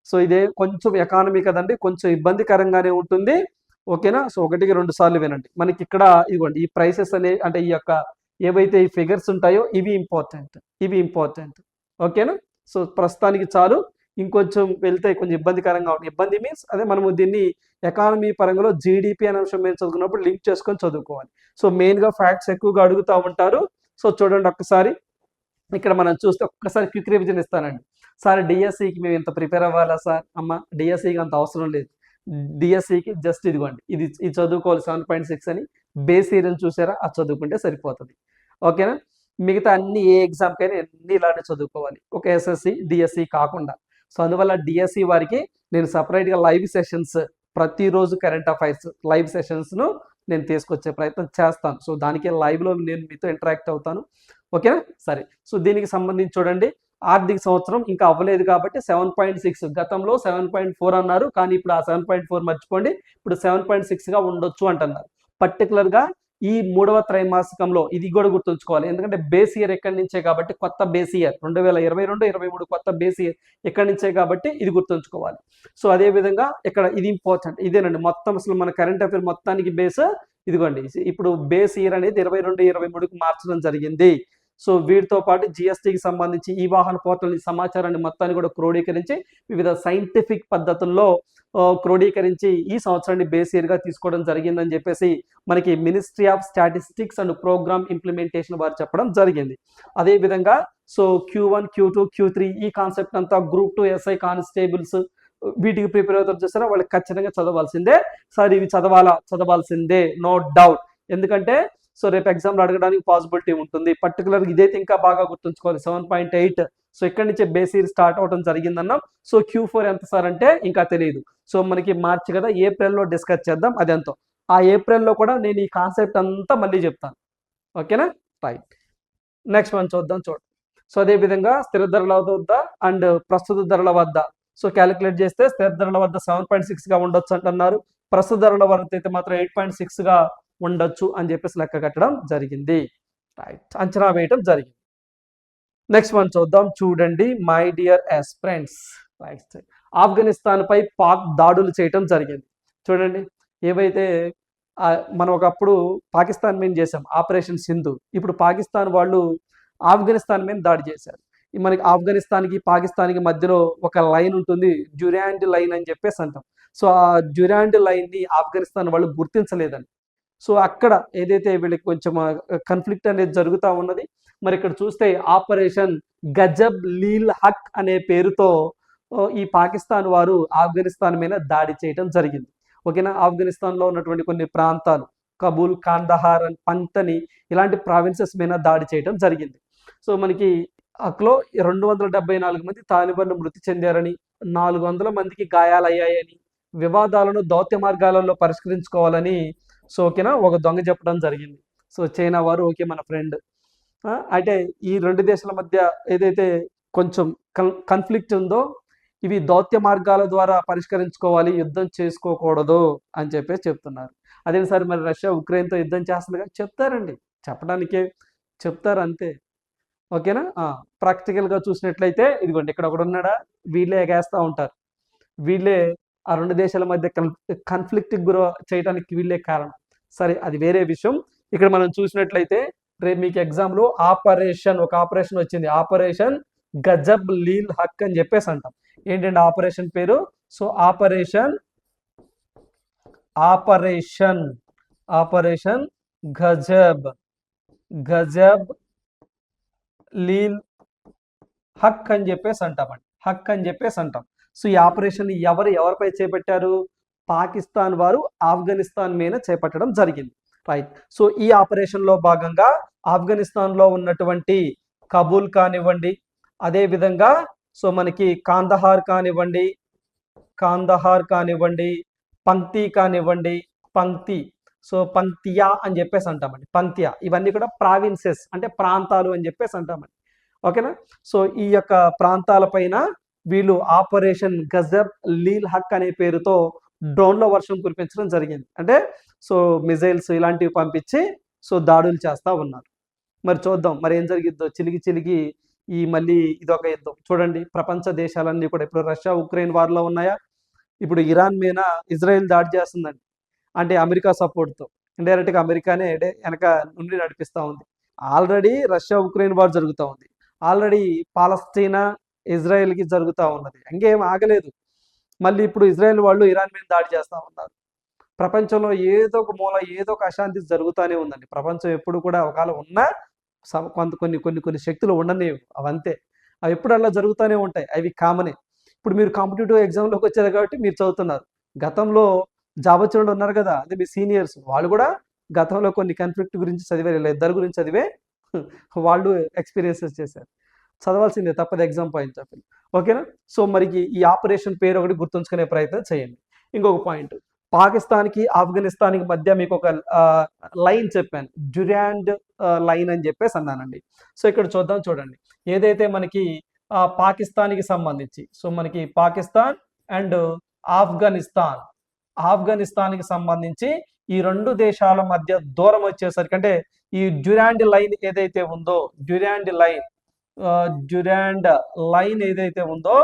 సో ఇదే కొంచెం ఎకానమీ కదండి, కొంచెం ఇబ్బందికరంగానే ఉంటుంది. ఓకేనా, సో 1-2 సార్లు వినండి. మనకి ఇక్కడ ఇదిగోండి ఈ ప్రైసెస్ అనే అంటే ఈ యొక్క ఏవైతే ఈ ఫిగర్స్ ఉంటాయో ఇవి ఇంపార్టెంట్. ఓకేనా, సో ప్రస్తుతానికి చాలు. ఇంకొంచెం వెళ్తే కొంచెం ఇబ్బందికరంగా ఉంటుంది. ఇబ్బంది మీన్స్ అదే మనము దీన్ని ఎకానమీ పరంగా జీడిపి అనే అంశం మేము చదువుకున్నప్పుడు లింక్ చేసుకొని చదువుకోవాలి. సో మెయిన్గా ఫ్యాక్ట్స్ ఎక్కువగా అడుగుతూ ఉంటారు. సో చూడండి ఒక్కసారి ఇక్కడ మనం చూస్తే ఒక్కసారి క్విక్ రివిజన్ ఇస్తానండి. సార్ డిఎస్సికి మేము ఇంత ప్రిపేర్ అవ్వాలా సార్? అమ్మ డిఎస్సికి అంత అవసరం లేదు. డిఎస్సికి జస్ట్ ఇదిగోండి ఇది చదువుకోవాలి 7.6 అని బేస్ ఇయర్ చూసారా, అది చదువుకుంటే సరిపోతుంది. ఓకేనా, మిగతా అన్ని ఏ ఎగ్జామ్కైనా అన్ని ఇలానే చదువుకోవాలి, ఒక ఎస్ఎస్సి డిఎస్సి కాకుండా. సో అందువల్ల డిఎస్సి వారికి నేను సపరేట్గా లైవ్ సెషన్స్ ప్రతిరోజు కరెంట్ అఫైర్స్ లైవ్ సెషన్స్ను నేను తీసుకొచ్చే ప్రయత్నం చేస్తాను. సో దానికి లైవ్లో నేను మీతో ఇంటరాక్ట్ అవుతాను. ఓకేనా, సరే. సో దీనికి సంబంధించి చూడండి, ఆర్థిక సంవత్సరం ఇంకా అవ్వలేదు కాబట్టి 7.6, గతంలో 7.4 అన్నారు, కానీ ఇప్పుడు ఆ 7.4 మర్చిపోండి, ఇప్పుడు 7.6గా ఉండొచ్చు అంటున్నారు. పర్టికులర్గా ఈ 3వ త్రైమాసికంలో ఇది కూడా గుర్తుంచుకోవాలి, ఎందుకంటే బేస్ ఇయర్ ఎక్కడి నుంచే కాబట్టి, కొత్త బేస్ ఇయర్ 2022-23 కొత్త బేస్ ఇయర్ ఎక్కడి నుంచే కాబట్టి ఇది గుర్తుంచుకోవాలి. సో అదేవిధంగా ఇక్కడ ఇది ఇంపార్టెంట్, ఇదేనండి మొత్తం అసలు మన కరెంట్ అఫైర్ మొత్తానికి బేస్ ఇదిగోండి. ఇప్పుడు బేస్ ఇయర్ అనేది 22-23కి మార్చడం జరిగింది. సో వీటితో పాటు జిఎస్టీకి సంబంధించి ఈ వాహన పోర్టల్ సమాచారాన్ని మొత్తాన్ని కూడా క్రోడీకరించి వివిధ సైంటిఫిక్ పద్ధతుల్లో క్రోడీకరించి ఈ సంవత్సరాన్ని బేస్ ఇయర్గా తీసుకోవడం జరిగిందని చెప్పేసి మనకి ministry of statistics and programme implementation వారు చెప్పడం జరిగింది. అదేవిధంగా సో Q1, Q2, Q3 ఈ కాన్సెప్ట్ అంతా గ్రూప్ 2 SI కానిస్టేబుల్స్ వీటికి ప్రిపేర్ అవుతారు చూసారా, వాళ్ళకి ఖచ్చితంగా చదవాల్సిందే సార్. ఇవి చదవాల్సిందే నో డౌట్. ఎందుకంటే సో రేపు ఎగ్జామ్లో అడగడానికి పాసిబిలిటీ ఉంటుంది. పర్టికులర్ ఇదైతే ఇంకా బాగా గుర్తుంచుకోవాలి, 7.8. సో ఇక్కడి నుంచే బేస్ ఇయర్ స్టార్ట్ అవడం జరిగిందన్నాం. సో Q4 ఎంత సార్ అంటే ఇంకా తెలియదు. సో మనకి మార్చి కదా, ఏప్రిల్లో డిస్కస్ చేద్దాం అదెంతో. ఆ ఏప్రిల్లో కూడా నేను ఈ కాన్సెప్ట్ అంతా మళ్ళీ చెప్తాను. ఓకేనా, రైట్. నెక్స్ట్ మనం చూద్దాం. సో అదేవిధంగా స్థిర ధరల వద్ద అండ్ ప్రస్తుత ధరల వద్ద సో క్యాలిక్యులేట్ చేస్తే స్థిర ధరల వద్ద 7.6గా ఉండొచ్చు అంటున్నారు. ప్రస్తుత ధరల వద్ద అయితే మాత్రం 8.6గా ఉండొచ్చు అని చెప్పేసి లెక్క కట్టడం జరిగింది. రైట్, అంచనా వేయటం జరిగింది. నెక్స్ట్ మనం చూద్దాం. చూడండి my dear aspirants, right, Afghanistan పై పాక్ దాడులు చేయటం జరిగింది. చూడండి, ఏవైతే మనం ఒకప్పుడు పాకిస్తాన్ మీద చేసాం ఆపరేషన్ సింధు, ఇప్పుడు పాకిస్తాన్ వాళ్ళు ఆఫ్ఘనిస్తాన్ మీద దాడి చేశారు. మనకి ఆఫ్ఘనిస్తాన్కి పాకిస్తాన్కి మధ్యలో ఒక లైన్ ఉంటుంది, డ్యూరాండ్ లైన్ అని చెప్పేసి అంటాం. సో ఆ డ్యూరాండ్ లైన్ని ఆఫ్ఘనిస్తాన్ వాళ్ళు గుర్తించలేదని. సో అక్కడ ఏదైతే వీళ్ళకి కొంచెం కన్ఫ్లిక్ట్ అనేది జరుగుతూ ఉన్నది. మరి ఇక్కడ చూస్తే ఆపరేషన్ గజబ్ లీల్ హక్ అనే పేరుతో ఈ పాకిస్తాన్ వారు ఆఫ్ఘనిస్తాన్ మీద దాడి చేయడం జరిగింది. ఓకేనా, ఆఫ్ఘనిస్తాన్లో ఉన్నటువంటి కొన్ని ప్రాంతాలు కబూల్, కాందహార్ అని పంక్తని ఇలాంటి ప్రావిన్సెస్ మీద దాడి చేయడం జరిగింది. సో మనకి అక్లో 274 మంది తాలిబాన్లు మృతి చెందారని, 400 మందికి గాయాలయ్యాయని, వివాదాలను దౌత్య మార్గాలలో పరిష్కరించుకోవాలని సో ఓకేనా ఒక దొంగ చెప్పడం జరిగింది. సో చైనా వారు ఓకే మన ఫ్రెండ్. అంటే ఈ రెండు దేశాల మధ్య ఏదైతే కొంచెం కన్ఫ్లిక్ట్ ఉందో ఇవి దౌత్య మార్గాల ద్వారా పరిష్కరించుకోవాలి, యుద్ధం చేసుకోకూడదు అని చెప్పేసి చెప్తున్నారు. అదే సార్ మరి రష్యా ఉక్రెయిన్తో యుద్ధం చేస్తుందిగా, చెప్తారండి, చెప్పడానికే చెప్తారు అంతే. ఓకేనా. ప్రాక్టికల్గా చూసినట్లయితే ఇదిగోండి ఇక్కడ ఒకడు ఉన్నాడా, వీళ్ళే ఎగేస్తూ ఉంటారు, వీళ్ళే ఆ రెండు దేశాల మధ్య కన్ఫ్లిక్ట్ గురి చేయడానికి వీళ్ళే కారణం. సరే అది వేరే విషయం. ఇక్కడ మనం చూసినట్లయితే రేపు మీకు ఎగ్జామ్లో ఒక ఆపరేషన్ వచ్చింది, ఆపరేషన్ గజబ్ లీల్ హక్ అని చెప్పేసి అంటాం. ఏంటంటే ఆపరేషన్ పేరు, సో ఆపరేషన్ గజబ్ లీల్ హక్ అని చెప్పేసి అంటామండి, హక్ అని చెప్పేసి అంటాం. సో ఈ ఆపరేషన్ ఎవరిపై చేపట్టారు, పాకిస్తాన్ వారు ఆఫ్ఘనిస్తాన్ మీద చేపట్టడం జరిగింది. రైట్. సో ఈ ఆపరేషన్ లో భాగంగా ఆఫ్ఘనిస్తాన్ లో ఉన్నటువంటి కబూల్ కానివ్వండి, అదే విధంగా సో మనకి కాందహార్ కానివ్వండి, పంక్తి కానివ్వండి, సో పంక్తియా అని చెప్పేసి అంటామండి, పంక్తియా, ఇవన్నీ కూడా ప్రావిన్సెస్ అంటే ప్రాంతాలు అని చెప్పేసి అంటామండి. ఓకేనా. సో ఈ యొక్క ప్రాంతాలపైన వీళ్ళు ఆపరేషన్ గజబ్ లీల్ హక్ అనే పేరుతో డ్రోన్ల వర్షం కురిపించడం జరిగింది. అంటే సో మిజైల్స్ ఇలాంటివి పంపించి సో దాడులు చేస్తూ ఉన్నారు. మరి చూద్దాం మరి ఏం జరిగిద్దో. చిలిగి ఈ మళ్ళీ ఇదొక యుద్ధం చూడండి. ప్రపంచ దేశాలన్నీ కూడా ఇప్పుడు రష్యా ఉక్రెయిన్ వార్లో ఉన్నాయా, ఇప్పుడు ఇరాన్ మీద ఇజ్రాయెల్ దాడి చేస్తుందండి, అంటే అమెరికా సపోర్ట్తో. ఇండైరెక్ట్గా అమెరికానే వెనక నుండి నడిపిస్తూ ఉంది. ఆల్రెడీ రష్యా ఉక్రెయిన్ వార్ జరుగుతూ ఉంది, ఆల్రెడీ పాలస్తీనా ఇజ్రాయెల్కి జరుగుతూ ఉన్నది, ఇంకేం ఆగలేదు. మళ్ళీ ఇప్పుడు ఇజ్రాయెల్ వాళ్ళు ఇరాన్ మీద దాడి చేస్తూ ఉన్నారు. ప్రపంచంలో ఏదో ఒక మూల ఏదో ఒక అశాంతి జరుగుతూనే ఉందండి. ప్రపంచం ఎప్పుడు కూడా ఒకవేళ ఉన్నా కొన్ని శక్తులు ఉండనివి, అవంతే, అవి ఎప్పుడు అలా జరుగుతూనే ఉంటాయి, అవి కామనే. ఇప్పుడు మీరు కాంపిటేటివ్ ఎగ్జామ్లోకి వచ్చారు కాబట్టి మీరు చదువుతున్నారు. గతంలో జాబ్ వచ్చిన ఉన్నారు కదా, అదే మీ సీనియర్స్, వాళ్ళు కూడా గతంలో కొన్ని కాన్ఫ్లిక్ట్ గురించి చదివే, ఇద్దరు గురించి చదివే వాళ్ళు ఎక్స్పీరియన్సెస్ చేశారు. చదవాల్సిందే, తప్పదు, ఎగ్జామ్ పాయింట్ ఆఫ్ వ్యూ. ఓకేనా. సో మరి ఈ ఆపరేషన్ పేరు ఒకటి గుర్తుంచుకునే ప్రయత్నం చేయండి. ఇంకొక పాయింట్, పాకిస్తాన్కి ఆఫ్ఘనిస్తాన్కి మధ్య మీకు ఒక లైన్ చెప్పాను, డ్యూరాండ్ లైన్ అని చెప్పేసి అన్నానండి. సో ఇక్కడ చూడండి, ఏదైతే మనకి పాకిస్తాన్కి సంబంధించి, సో మనకి పాకిస్తాన్ అండ్ ఆఫ్ఘనిస్తాన్కి సంబంధించి ఈ రెండు దేశాల మధ్య దూరం వచ్చేసరికి, అంటే ఈ డ్యూరాండ్ లైన్ ఏదైతే ఉందో, డ్యూరాండ్ లైన్ ఏదైతే ఉందో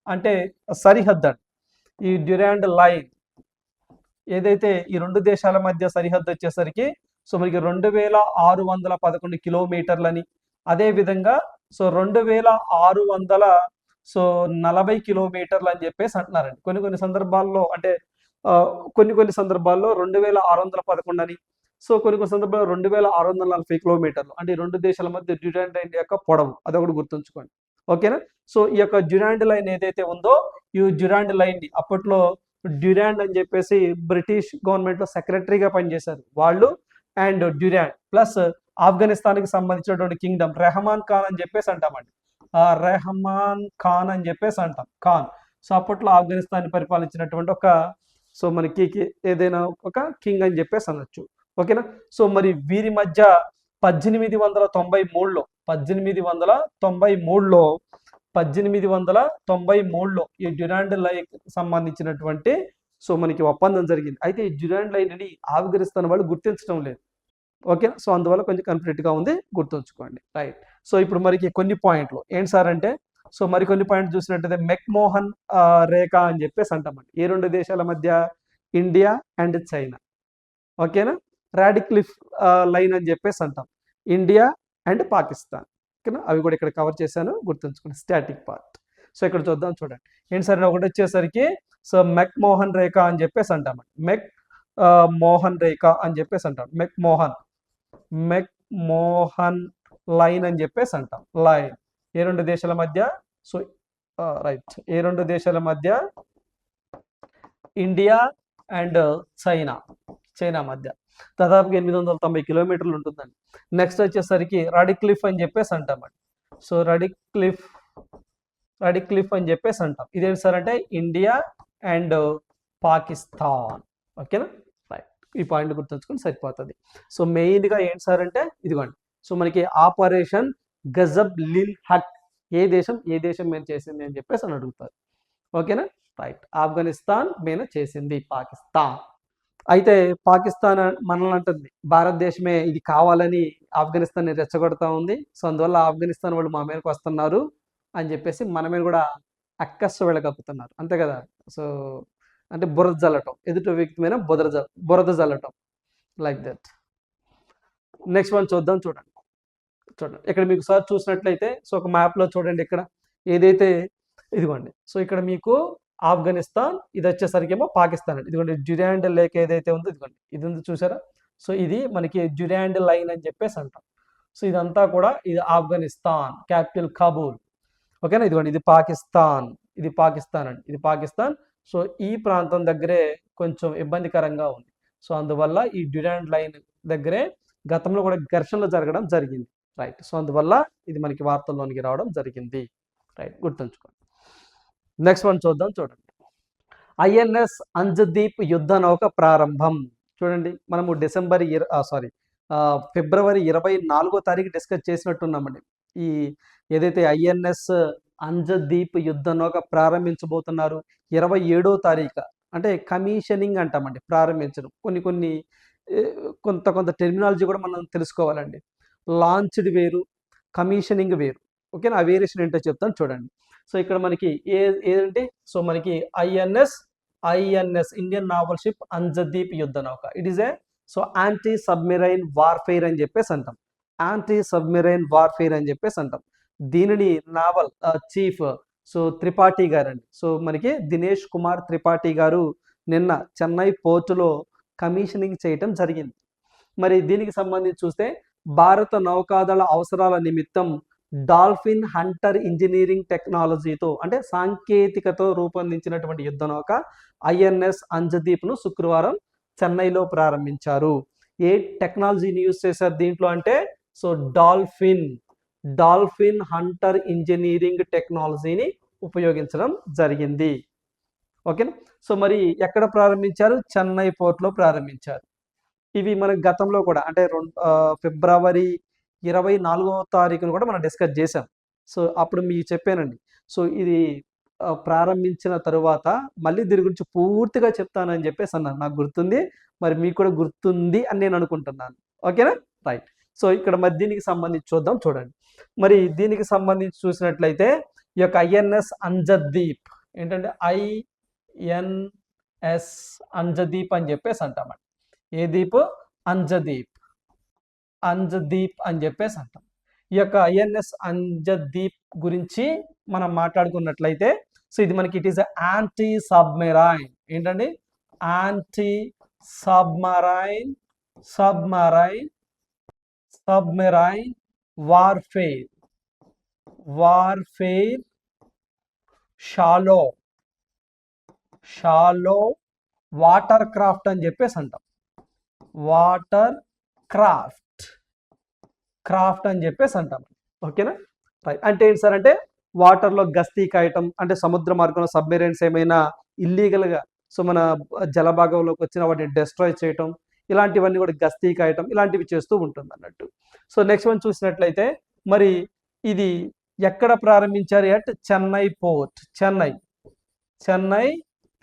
అంటే సరిహద్దు, ఈ డ్యూరాండ్ లైన్ ఏదైతే ఈ రెండు దేశాల మధ్య సరిహద్దు వచ్చేసరికి సో మనకి 2611 కిలోమీటర్లని, అదే విధంగా సో 2640 కిలోమీటర్లు అని చెప్పేసి అంటున్నారండి. కొన్ని సందర్భాల్లో అంటే కొన్ని సందర్భాల్లో 2611 అని, సో కొన్ని సందర్భాల్లో 2640 కిలోమీటర్లు, అంటే ఈ రెండు దేశాల మధ్య డ్యూరాండ్ లైన్ యొక్క పొడవు, అదొకటి గుర్తుంచుకోండి. ఓకేనా. సో ఈ యొక్క డ్యూరాండ్ లైన్ ఏదైతే ఉందో, ఈ డ్యూరాండ్ లైన్ ని అప్పట్లో డ్యూరాండ్ అని చెప్పేసి బ్రిటిష్ గవర్నమెంట్ లో సెక్రటరీగా పనిచేశారు వాళ్ళు, అండ్ డ్యూరాండ్ ప్లస్ ఆఫ్ఘనిస్తాన్కి సంబంధించినటువంటి కింగ్డమ్ రెహమాన్ ఖాన్ అని చెప్పేసి అంటామండి, రెహమాన్ ఖాన్ అని చెప్పేసి అంటాం, ఖాన్. సో అప్పట్లో ఆఫ్ఘనిస్తాన్ పరిపాలించినటువంటి ఒక సో మనకి ఏదైనా ఒక కింగ్ అని చెప్పేసి అనొచ్చు. ఓకేనా. సో మరి వీరి మధ్య 1893లో ఈ డ్యూరాండ్ లైన్ సంబంధించినటువంటి సో మనకి ఒప్పందం జరిగింది. అయితే ఈ డ్యూరాండ్ లైన్ ని ఆఫ్ఘనిస్తాన్ వాళ్ళు గుర్తించడం లేదు. ఓకే. సో అందువల్ల కొంచెం కన్ఫ్లిక్ట్ గా ఉంది, గుర్తుంచుకోండి. రైట్. సో ఇప్పుడు మరికి కొన్ని పాయింట్లు ఏంటి సార్ అంటే, సో మరికొన్ని పాయింట్లు చూసినట్టయితే మెక్మోహన్ రేఖ అని చెప్పేసి అంటామండి. ఏ రెండు దేశాల మధ్య, ఇండియా అండ్ చైనా. ఓకేనా. రాడిక్లిఫ్ లైన్ అని చెప్పేసి అంటాం, ఇండియా అండ్ పాకిస్తాన్. ఓకేనా. అవి కూడా ఇక్కడ కవర్ చేశాను, గుర్తుంచుకోండి, స్టాటిక్ పార్ట్. సో ఇక్కడ చూడండి ఏంటి సార్, ఒకటి వచ్చేసరికి సో మెక్మోహన్ రేఖ అని చెప్పేసి అంటామండి, మోహన్ రేఖ అని చెప్పేసి అంటాం, మెక్మోహన్ లైన్ అని చెప్పేసి అంటాం, లైన్. ఏ రెండు దేశాల మధ్య, సో రైట్, ఏ రెండు దేశాల మధ్య, ఇండియా అండ్ చైనా. చైనా మధ్య. దాదాపుగా 890 కిలోమీటర్లు ఉంటుందండి. నెక్స్ట్ వచ్చేసరికి రడిక్లిఫ్ అని చెప్పేసి అంటామండి. సో రడిక్లిఫ్ అని చెప్పేసి అంటాం. ఇదేంటి సార్ అంటే ఇండియా అండ్ పాకిస్తాన్. ఓకేనా, రైట్. ఈ పాయింట్ గుర్తుంచుకొని సరిపోతుంది. సో మెయిన్గా ఏంటి సార్ అంటే ఇదిగోండి. సో మనకి ఆపరేషన్ గజబ్ లిల్ హక్ ఏ దేశం మీద చేసింది అని చెప్పేసి అని అడుగుతారు. ఓకేనా, రైట్. ఆఫ్ఘనిస్తాన్ మీద చేసింది పాకిస్తాన్. అయితే పాకిస్తాన్ మనల్ని అంటుంది భారతదేశమే ఇది కావాలని ఆఫ్ఘనిస్తాన్ని రెచ్చగొడతా ఉంది. సో అందువల్ల ఆఫ్ఘనిస్తాన్ వాళ్ళు మా మీదకి వస్తున్నారు అని చెప్పేసి మన మీద కూడా అక్కస్సు వెళ్ళగప్పుతున్నారు, అంతే కదా. సో అంటే బురద జల్లటం, ఎదుటి వ్యక్తి మీద బురద జల్లటం, లైక్ దట్. నెక్స్ట్ వన్ చూద్దాం. చూడండి ఇక్కడ మీకు సార్ చూసినట్లయితే, సో ఒక మ్యాప్లో చూడండి, ఇక్కడ ఏదైతే ఇదిగోండి. సో ఇక్కడ మీకు ఆఫ్ఘనిస్తాన్, ఇది వచ్చేసరికి ఏమో పాకిస్తాన్ అండి. ఇదిగోండి డ్యూరాండ్ లేక్ ఏదైతే ఉందో ఇదిగోండి, ఇది ఉంది చూసారా. సో ఇది మనకి డ్యూరాండ్ లైన్ అని చెప్పేసి అంటాం. సో ఇదంతా కూడా ఇది ఆఫ్ఘనిస్తాన్, క్యాపిటల్ కాబూల్. ఓకేనా, ఇదిగోండి ఇది పాకిస్తాన్ అండి, ఇది పాకిస్తాన్. సో ఈ ప్రాంతం దగ్గరే కొంచెం ఇబ్బందికరంగా ఉంది. సో అందువల్ల ఈ డ్యూరాండ్ లైన్ దగ్గరే గతంలో కూడా ఘర్షణలు జరగడం జరిగింది, రైట్. సో అందువల్ల ఇది మనకి వార్తల్లోనికి రావడం జరిగింది, రైట్, గుర్తుంచుకోండి. నెక్స్ట్ వన్ చూద్దాం. చూడండి, ఐఎన్ఎస్ అంజదీప్ యుద్ధ నౌక ప్రారంభం. చూడండి, మనము ఫిబ్రవరి 24వ తారీఖు డిస్కస్ చేసినట్టున్నామండి. ఈ ఏదైతే ఐఎన్ఎస్ అంజదీప్ యుద్ధ నౌక ప్రారంభించబోతున్నారు 27వ తారీఖు, అంటే కమిషనింగ్ అంటామండి, ప్రారంభించడం. కొంత టెర్మినాలజీ కూడా మనం తెలుసుకోవాలండి. లాంచ్డ్ వేరు, కమిషనింగ్ వేరు. ఓకేనా, ఆ వేరియేషన్ ఏంటో చెప్తాను చూడండి. సో ఇక్కడ మనకి ఏదంటే, సో మనకి ఐఎన్ఎస్ ఇండియన్ నావల్ షిప్ అంజదీప్ యుద్ధ నౌక. It is a so anti submarine warfare అని చెప్పేసి అంటాం. దీనిని నావల్ చీఫ్ సో త్రిపాఠి గారు అండి. సో మనకి దినేష్ కుమార్ త్రిపాఠి గారు నిన్న చెన్నై పోర్టులో కమిషనింగ్ చేయటం జరిగింది. మరి దీనికి సంబంధించి చూస్తే భారత నౌకాదళ అవసరాల నిమిత్తం డాల్ఫిన్ హంటర్ ఇంజనీరింగ్ టెక్నాలజీతో, అంటే సాంకేతికతో రూపొందించినటువంటి యుద్ధ నౌక ఐఎన్ఎస్ అంజదీప్ను శుక్రవారం చెన్నైలో ప్రారంభించారు. ఏ టెక్నాలజీని యూజ్ చేశారు దీంట్లో అంటే, సో డాల్ఫిన్ హంటర్ ఇంజనీరింగ్ టెక్నాలజీని ఉపయోగించడం జరిగింది. ఓకేనా, సో మరి ఎక్కడ ప్రారంభించారు? చెన్నై పోర్ట్లో ప్రారంభించారు. ఇవి మన గతంలో కూడా అంటే ఫిబ్రవరి 24వ తారీఖును కూడా మనం డిస్కస్ చేసాం. సో అప్పుడు మీకు చెప్పానండి. సో ఇది ప్రారంభించిన తరువాత మళ్ళీ దీని గురించి పూర్తిగా చెప్తానని చెప్పేసి అన్నాను. నాకు గుర్తుంది, మరి మీకు కూడా గుర్తుంది అని నేను అనుకుంటున్నాను. ఓకేనా, రైట్. సో ఇక్కడ మరి దీనికి సంబంధించి చూద్దాం. చూడండి, మరి దీనికి సంబంధించి చూసినట్లయితే ఈ యొక్క ఐఎన్ఎస్ అంజదీప్ ఏంటంటే ఐఎన్ఎస్ అంజదీప్ అని చెప్పేసి అంటామండి. ఏ దీప్? అంజదీప్ అని చెప్పేసి అంటాం. ఈ యొక్క ఐఎన్ఎస్ అంజదీప్ గురించి మనం మాట్లాడుకున్నట్లయితే, సో ఇది మనకి ఇట్ ఈస్ యాంటీ సబ్మెరైన్. ఏంటండి? Anti submarine warfare shallow water craft అని చెప్పేసి అంటాం. వాటర్ క్రాఫ్ట్ అని చెప్పేసి అంటాం. ఓకేనా, రైట్. అంటే ఏంటి సార్ అంటే వాటర్లో గస్తీ కాయటం, అంటే సముద్ర మార్గంలో సబ్మెరైన్స్ ఏమైనా ఇల్లీగల్గా సో మన జలభాగంలోకి వచ్చిన వాటిని డెస్ట్రాయ్ చేయటం, ఇలాంటివన్నీ కూడా గస్తీ కాయటం, ఇలాంటివి చేస్తూ ఉంటుంది అన్నట్టు. సో నెక్స్ట్ వన్ చూసినట్లయితే మరి ఇది ఎక్కడ ప్రారంభించారు అంటే చెన్నై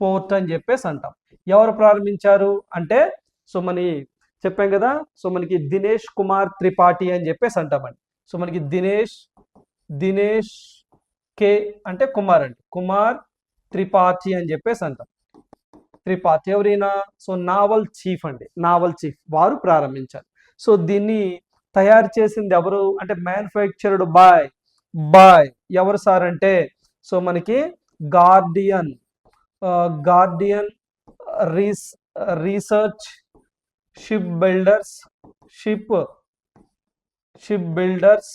పోర్ట్ అని చెప్పేసి అంటాం. ఎవరు ప్రారంభించారు అంటే, సో మనకి చెప్పాం కదా, సో మనకి దినేష్ కుమార్ త్రిపాఠి అని చెప్పేసి అంటామండి. సో మనకి దినేష్ కే అంటే కుమార్ త్రిపాఠి అని చెప్పేసి అంటాం. త్రిపాఠి ఎవరైనా? సో నావల్ చీఫ్ వారు ప్రారంభించారు. సో దీన్ని తయారు చేసింది ఎవరు అంటే మ్యానుఫ్యాక్చర్డ్ బాయ్ ఎవరు సార్ అంటే, సో మనకి Guardian research ship builders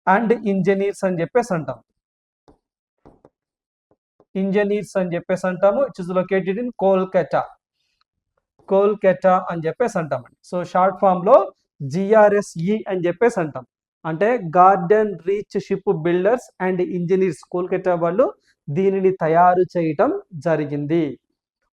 and engineers అని చెప్పేసి అంటాం. It is located in Kolkata. Kolkata అని చెప్పేసి అంటామండి. సో షార్ట్ ఫామ్లో GRSE అని చెప్పేసి అంటాం. అంటే garden reach ship builders and engineers Kolkata వాళ్ళు దీనిని తయారు చేయటం జరిగింది.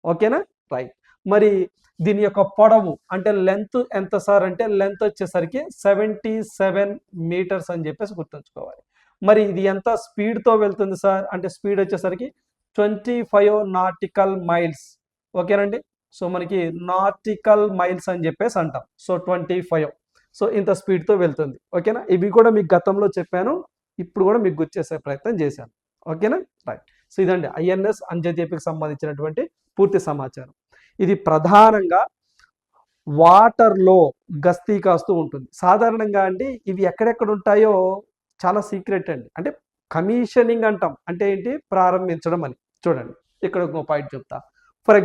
ఓకేనా, రైట్. మరి దీని యొక్క పొడవు అంటే లెంత్ ఎంత సార్ అంటే లెంత్ వచ్చేసరికి 77 మీటర్స్ అని చెప్పేసి గుర్తుంచుకోవాలి. మరి ఇది ఎంత స్పీడ్తో వెళ్తుంది సార్ అంటే స్పీడ్ వచ్చేసరికి 25 నాటికల్ మైల్స్. ఓకేనండి, సో మనకి నాటికల్ మైల్స్ అని చెప్పేసి అంటాం. సో 25, సో ఇంత స్పీడ్తో వెళ్తుంది. ఓకేనా, ఇవి కూడా మీకు గతంలో చెప్పాను, ఇప్పుడు కూడా మీకు గుర్తు చేసే ప్రయత్నం చేశాను. ఓకేనా, రైట్. సో ఇదండి INS అంజదీప్కి సంబంధించినటువంటి పూర్తి సమాచారం. ఇది ప్రధానంగా వాటర్లో గస్తీ కాస్తూ ఉంటుంది. సాధారణంగా అండి ఇవి ఎక్కడెక్కడ ఉంటాయో చాలా సీక్రెట్ అండి. అంటే కమిషనింగ్ అంటాం, అంటే ఏంటి, ప్రారంభించడం అని. చూడండి ఇక్కడ ఒక పాయింట్ చెప్తా. ఫర్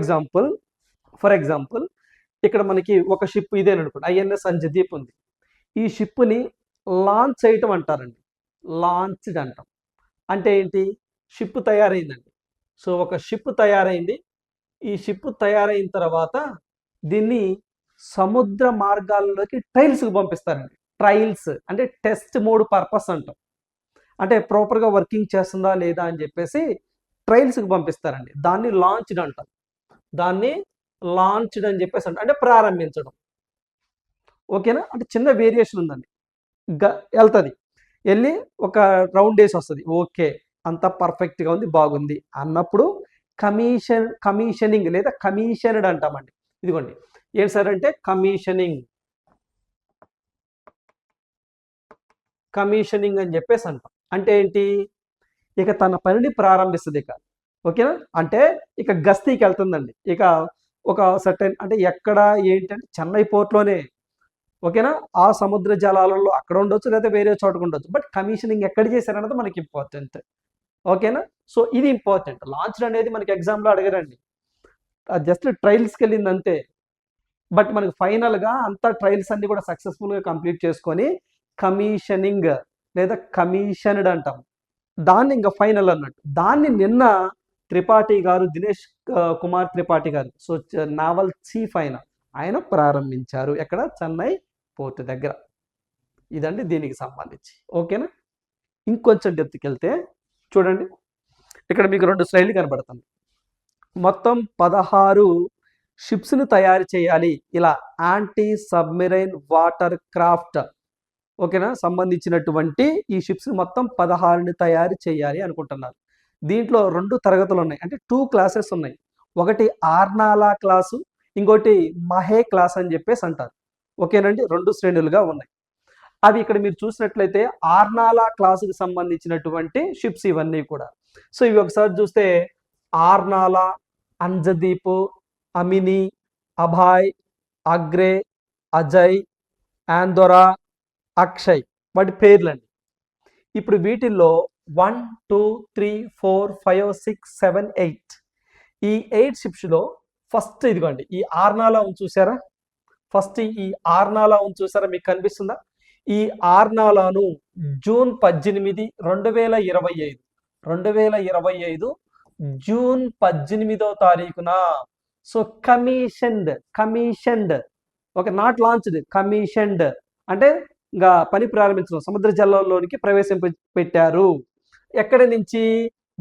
ఎగ్జాంపుల్ ఇక్కడ మనకి ఒక షిప్ ఇదేననుకోండి, INS అంజదీప్ ఉంది. ఈ షిప్ని లాంచ్ చేయటం అంటారండి, లాంచ్డ్ అంటాం. అంటే ఏంటి, షిప్ తయారైందండి. సో ఒక షిప్ తయారైంది. ఈ షిప్ తయారైన తర్వాత దీన్ని సముద్ర మార్గాల్లోకి ట్రయల్స్కి పంపిస్తారండి. ట్రయల్స్ అంటే టెస్ట్ మోడ్ పర్పస్ అంటాం. అంటే ప్రాపర్గా వర్కింగ్ చేస్తుందా లేదా అని చెప్పేసి ట్రయల్స్కి పంపిస్తారండి. దాన్ని లాంచ్డ్ అంటాం. దాన్ని లాంచ్డ్ అని చెప్పేసి అంటే ప్రారంభించడం. ఓకేనా, అంటే చిన్న వేరియేషన్ ఉందండి. వెళ్తుంది, వెళ్ళి ఒక రౌండ్ వేసి వస్తుంది. ఓకే, అంతా పర్ఫెక్ట్గా ఉంది, బాగుంది అన్నప్పుడు కమిషనింగ్ లేదా కమిషన్డ్ అంటామండి. ఇదిగోండి ఏంటి సార్ అంటే కమిషనింగ్ అని చెప్పేసి అంటాం. అంటే ఏంటి, ఇక తన పనిని ప్రారంభిస్తుంది ఇక. ఓకేనా, అంటే ఇక గస్తీకి వెళ్తుందండి. ఇక ఒక సర్టెన్ అంటే ఎక్కడ ఏంటి అంటే చెన్నై పోర్ట్లోనే. ఓకేనా, ఆ సముద్ర జలాలలో అక్కడ ఉండొచ్చు లేదా వేరే చోటుకు ఉండొచ్చు. బట్ కమిషనింగ్ ఎక్కడ చేశారన్నది మనకి ఇంపార్టెంట్. ఓకేనా, సో ఇది ఇంపార్టెంట్. లాంచ్ అనేది మనకి ఎగ్జామ్లో అడగరండి, జస్ట్ ట్రయల్స్కి వెళ్ళింది అంతే. బట్ మనకి ఫైనల్గా అంతా ట్రయల్స్ అన్ని కూడా సక్సెస్ఫుల్గా కంప్లీట్ చేసుకొని కమిషనింగ్ లేదా కమిషన్డ్ అంటాం. దాన్ని ఇంకా ఫైనల్ అన్నట్టు. దాన్ని నిన్న త్రిపాఠి గారు, దినేష్ కుమార్ త్రిపాఠి గారు, సో నావల్ చీఫ్ ఆయన ప్రారంభించారు. ఎక్కడ, చెన్నై పోర్ట్ దగ్గర. ఇదండి దీనికి సంబంధించి. ఓకేనా, ఇంకొంచెం డెప్త్కి వెళ్తే చూడండి, ఇక్కడ మీకు 2 స్లైడ్లు కనబడుతుంది. మొత్తం 16 షిప్స్ని తయారు చేయాలి ఇలా యాంటీ సబ్మెరైన్ వాటర్ క్రాఫ్ట్. ఓకేనా, సంబంధించినటువంటి ఈ షిప్స్ని మొత్తం 16ని తయారు చేయాలి అనుకుంటున్నారు. దీంట్లో 2 తరగతులు ఉన్నాయి, అంటే 2 క్లాసెస్ ఉన్నాయి. ఒకటి ఆర్నాలా క్లాసు, ఇంకోటి మహే క్లాస్ అని చెప్పేసి అంటారు. ఓకేనండి, 2 శ్రేణులుగా ఉన్నాయి. అవి ఇక్కడ మీరు చూసినట్లయితే ఆర్నాలా క్లాసుకి సంబంధించినటువంటి షిప్స్ ఇవన్నీ కూడా. సో ఇవి ఒకసారి చూస్తే ఆర్నాలా, అంజదీప్, అమిని, అభాయ్, అగ్రే, అజయ్, ఆందోరా, అక్షయ్ వాటి పేర్లండి. ఇప్పుడు వీటిల్లో 1, 2, 3, 4, 5, 6, 7, 8 ఈ 8 షిప్స్లో ఫస్ట్ ఇదిగోండి ఈ ఆర్నాలా ఉంది చూసారా. ఫస్ట్ ఈ ఆర్నాలా ఉంది చూసారా, మీకు కనిపిస్తుందా. ఈ ఆర్నాలాను జూన్ 18, 2025 జూన్ 18వ తారీఖున so commissioned okay, not launched, commissioned అంటే ఇంకా పని ప్రారంభించడం, సముద్ర జలాల్లోనికి ప్రవేశింపెట్టారు. ఎక్కడి నుంచి,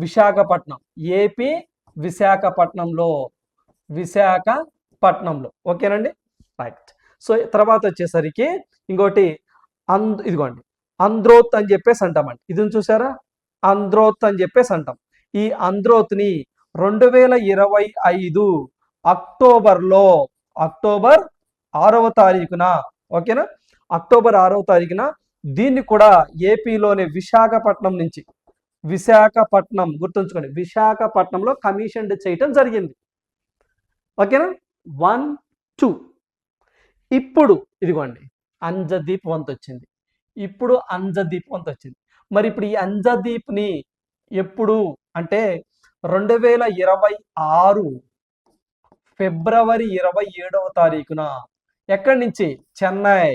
విశాఖపట్నం, ఏపీ విశాఖపట్నంలో. ఓకేనండి, రైట్. సో తర్వాత వచ్చేసరికి ఇంకోటి ఇదిగోండి అంద్రోత్ అని చెప్పేసి అంటామండి. ఇది చూసారా, అంద్రోత్ అని చెప్పేసి అంటాం. ఈ అంద్రోత్ని 2025 అక్టోబర్ 6వ తారీఖున, ఓకేనా, అక్టోబర్ 6వ తారీఖున దీన్ని కూడా ఏపీలోనే విశాఖపట్నం గుర్తుంచుకోండి, విశాఖపట్నంలో కమిషన్ చేయటం జరిగింది. ఓకేనా, 1, 2. ఇప్పుడు ఇదిగోండి అంజదీప్ వంతు వచ్చింది. మరి ఇప్పుడు ఈ అంజదీప్ని ఎప్పుడు అంటే 2026 ఫిబ్రవరి 27వ తారీఖున ఎక్కడి నుంచి, చెన్నై.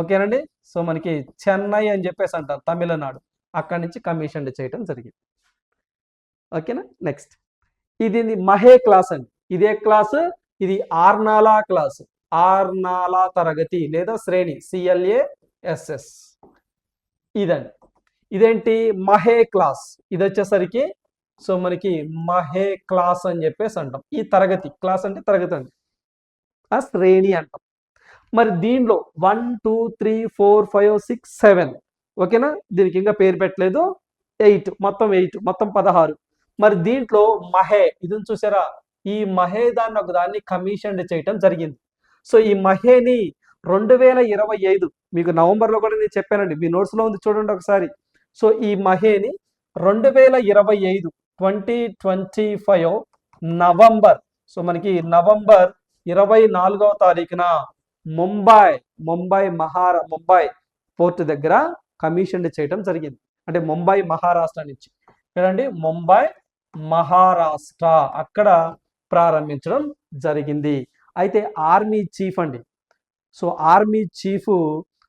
ఓకేనండి, సో మనకి చెన్నై అని చెప్పేసి అంటారు, తమిళనాడు. అక్కడి నుంచి కమిషన్ చేయటం జరిగింది. ఓకేనా, నెక్స్ట్ ఇది మహే క్లాస్ అండి. ఇదే క్లాసు ఇది ఆర్నాలా క్లాసు, ఆర్నాలా తరగతి లేదా శ్రేణి, CLASS. ఇదండి. ఇదేంటి మహే క్లాస్, ఇది వచ్చేసరికి సో మనకి మహే క్లాస్ అని చెప్పేసి అంటాం. ఈ తరగతి, క్లాస్ అంటే తరగతి అండి, ఆ శ్రేణి అంటాం. మరి దీనిలో 1 2 3 4 5 6 7, ఓకేనా, దీనికి ఇంకా పేరు పెట్టలేదు, 8 మొత్తం 16. మరి దీంట్లో మహే ఇది చూసారా, ఈ మహే దాన్ని ఒక దాన్ని కమిషన్ చేయటం జరిగింది. సో ఈ మహేని 2025 మీకు నవంబర్లో కూడా నేను చెప్పానండి, మీ నోట్స్లో ఉంది చూడండి ఒకసారి. సో ఈ మహేని 2025 2025 నవంబర్, సో మనకి నవంబర్ 24వ తారీఖున ముంబై పోర్ట్ దగ్గర కమిషన్ చేయటం జరిగింది. అంటే ముంబై మహారాష్ట్ర నుంచి, చూడండి ముంబై మహారాష్ట్ర అక్కడ ప్రారంభించడం జరిగింది. అయితే ఆర్మీ చీఫ్ అండి, సో ఆర్మీ చీఫ్,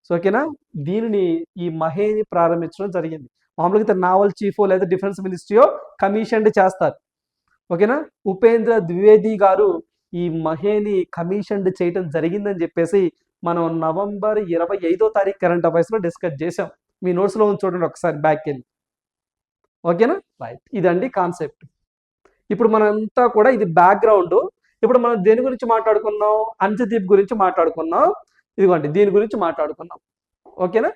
సో ఓకేనా, దీనిని ఈ మహేని ప్రారంభించడం జరిగింది. మామూలుగా అయితే నావల్ చీఫ్ లేదా డిఫెన్స్ మినిస్ట్రీయో కమిషన్ చేస్తారు, ఓకేనా. ఉపేంద్ర ద్వివేది గారు ఈ మహేని కమిషన్ చేయటం జరిగిందని చెప్పేసి మనం నవంబర్ 25వ తారీఖు కరెంట్ అఫైర్స్లో డిస్కస్ చేసాం. మీ నోట్స్లో చూడండి ఒకసారి బ్యాక్ వెళ్ళి, ఓకేనా. రైట్, ఇదండి కాన్సెప్ట్. ఇప్పుడు మనంతా కూడా ఇది బ్యాక్గ్రౌండ్. ఇప్పుడు మనం దేని గురించి మాట్లాడుకున్నాం, అంజదీప్ గురించి మాట్లాడుకున్నాం, ఇదిగోండి దీని గురించి మాట్లాడుకున్నాం, ఓకేనా.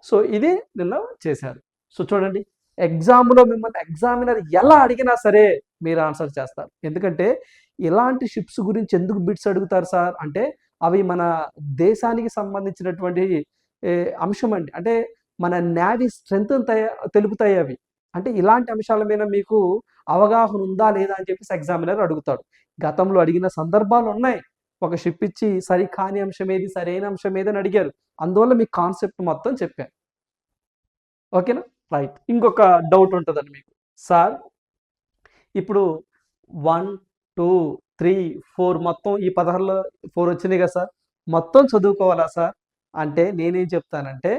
సో ఇది నిన్న చేశారు. సో చూడండి, ఎగ్జామ్లో మిమ్మల్ని ఎగ్జామినర్ ఎలా అడిగినా సరే మీరు ఆన్సర్ చేస్తారు. ఎందుకంటే ఇలాంటి షిప్స్ గురించి ఎందుకు బిట్స్ అడుగుతారు సార్ అంటే, అవి మన దేశానికి సంబంధించినటువంటి అంశం అండి. అంటే మన నేవీ స్ట్రెంత్ తెలుపుతాయి అవి. అంటే ఇలాంటి అంశాల మీద మీకు అవగాహన ఉందా లేదా అని చెప్పేసి ఎగ్జామినర్ అడుగుతాడు. గతంలో అడిగిన సందర్భాలు ఉన్నాయి. ఒక షిప్ ఇచ్చి సరికాని అంశం ఏది, సరైన అంశం ఏదని అడిగారు. అందువల్ల మీకు కాన్సెప్ట్ మొత్తం చెప్పాను, ఓకేనా. రైట్, ఇంకొక డౌట్ ఉంటుందండి మీకు, సార్ ఇప్పుడు 1 2 3 4 మొత్తం ఈ 16లో 4 వచ్చినాయి కదా సార్, మొత్తం చదువుకోవాలా సార్ అంటే నేనేం చెప్తానంటే,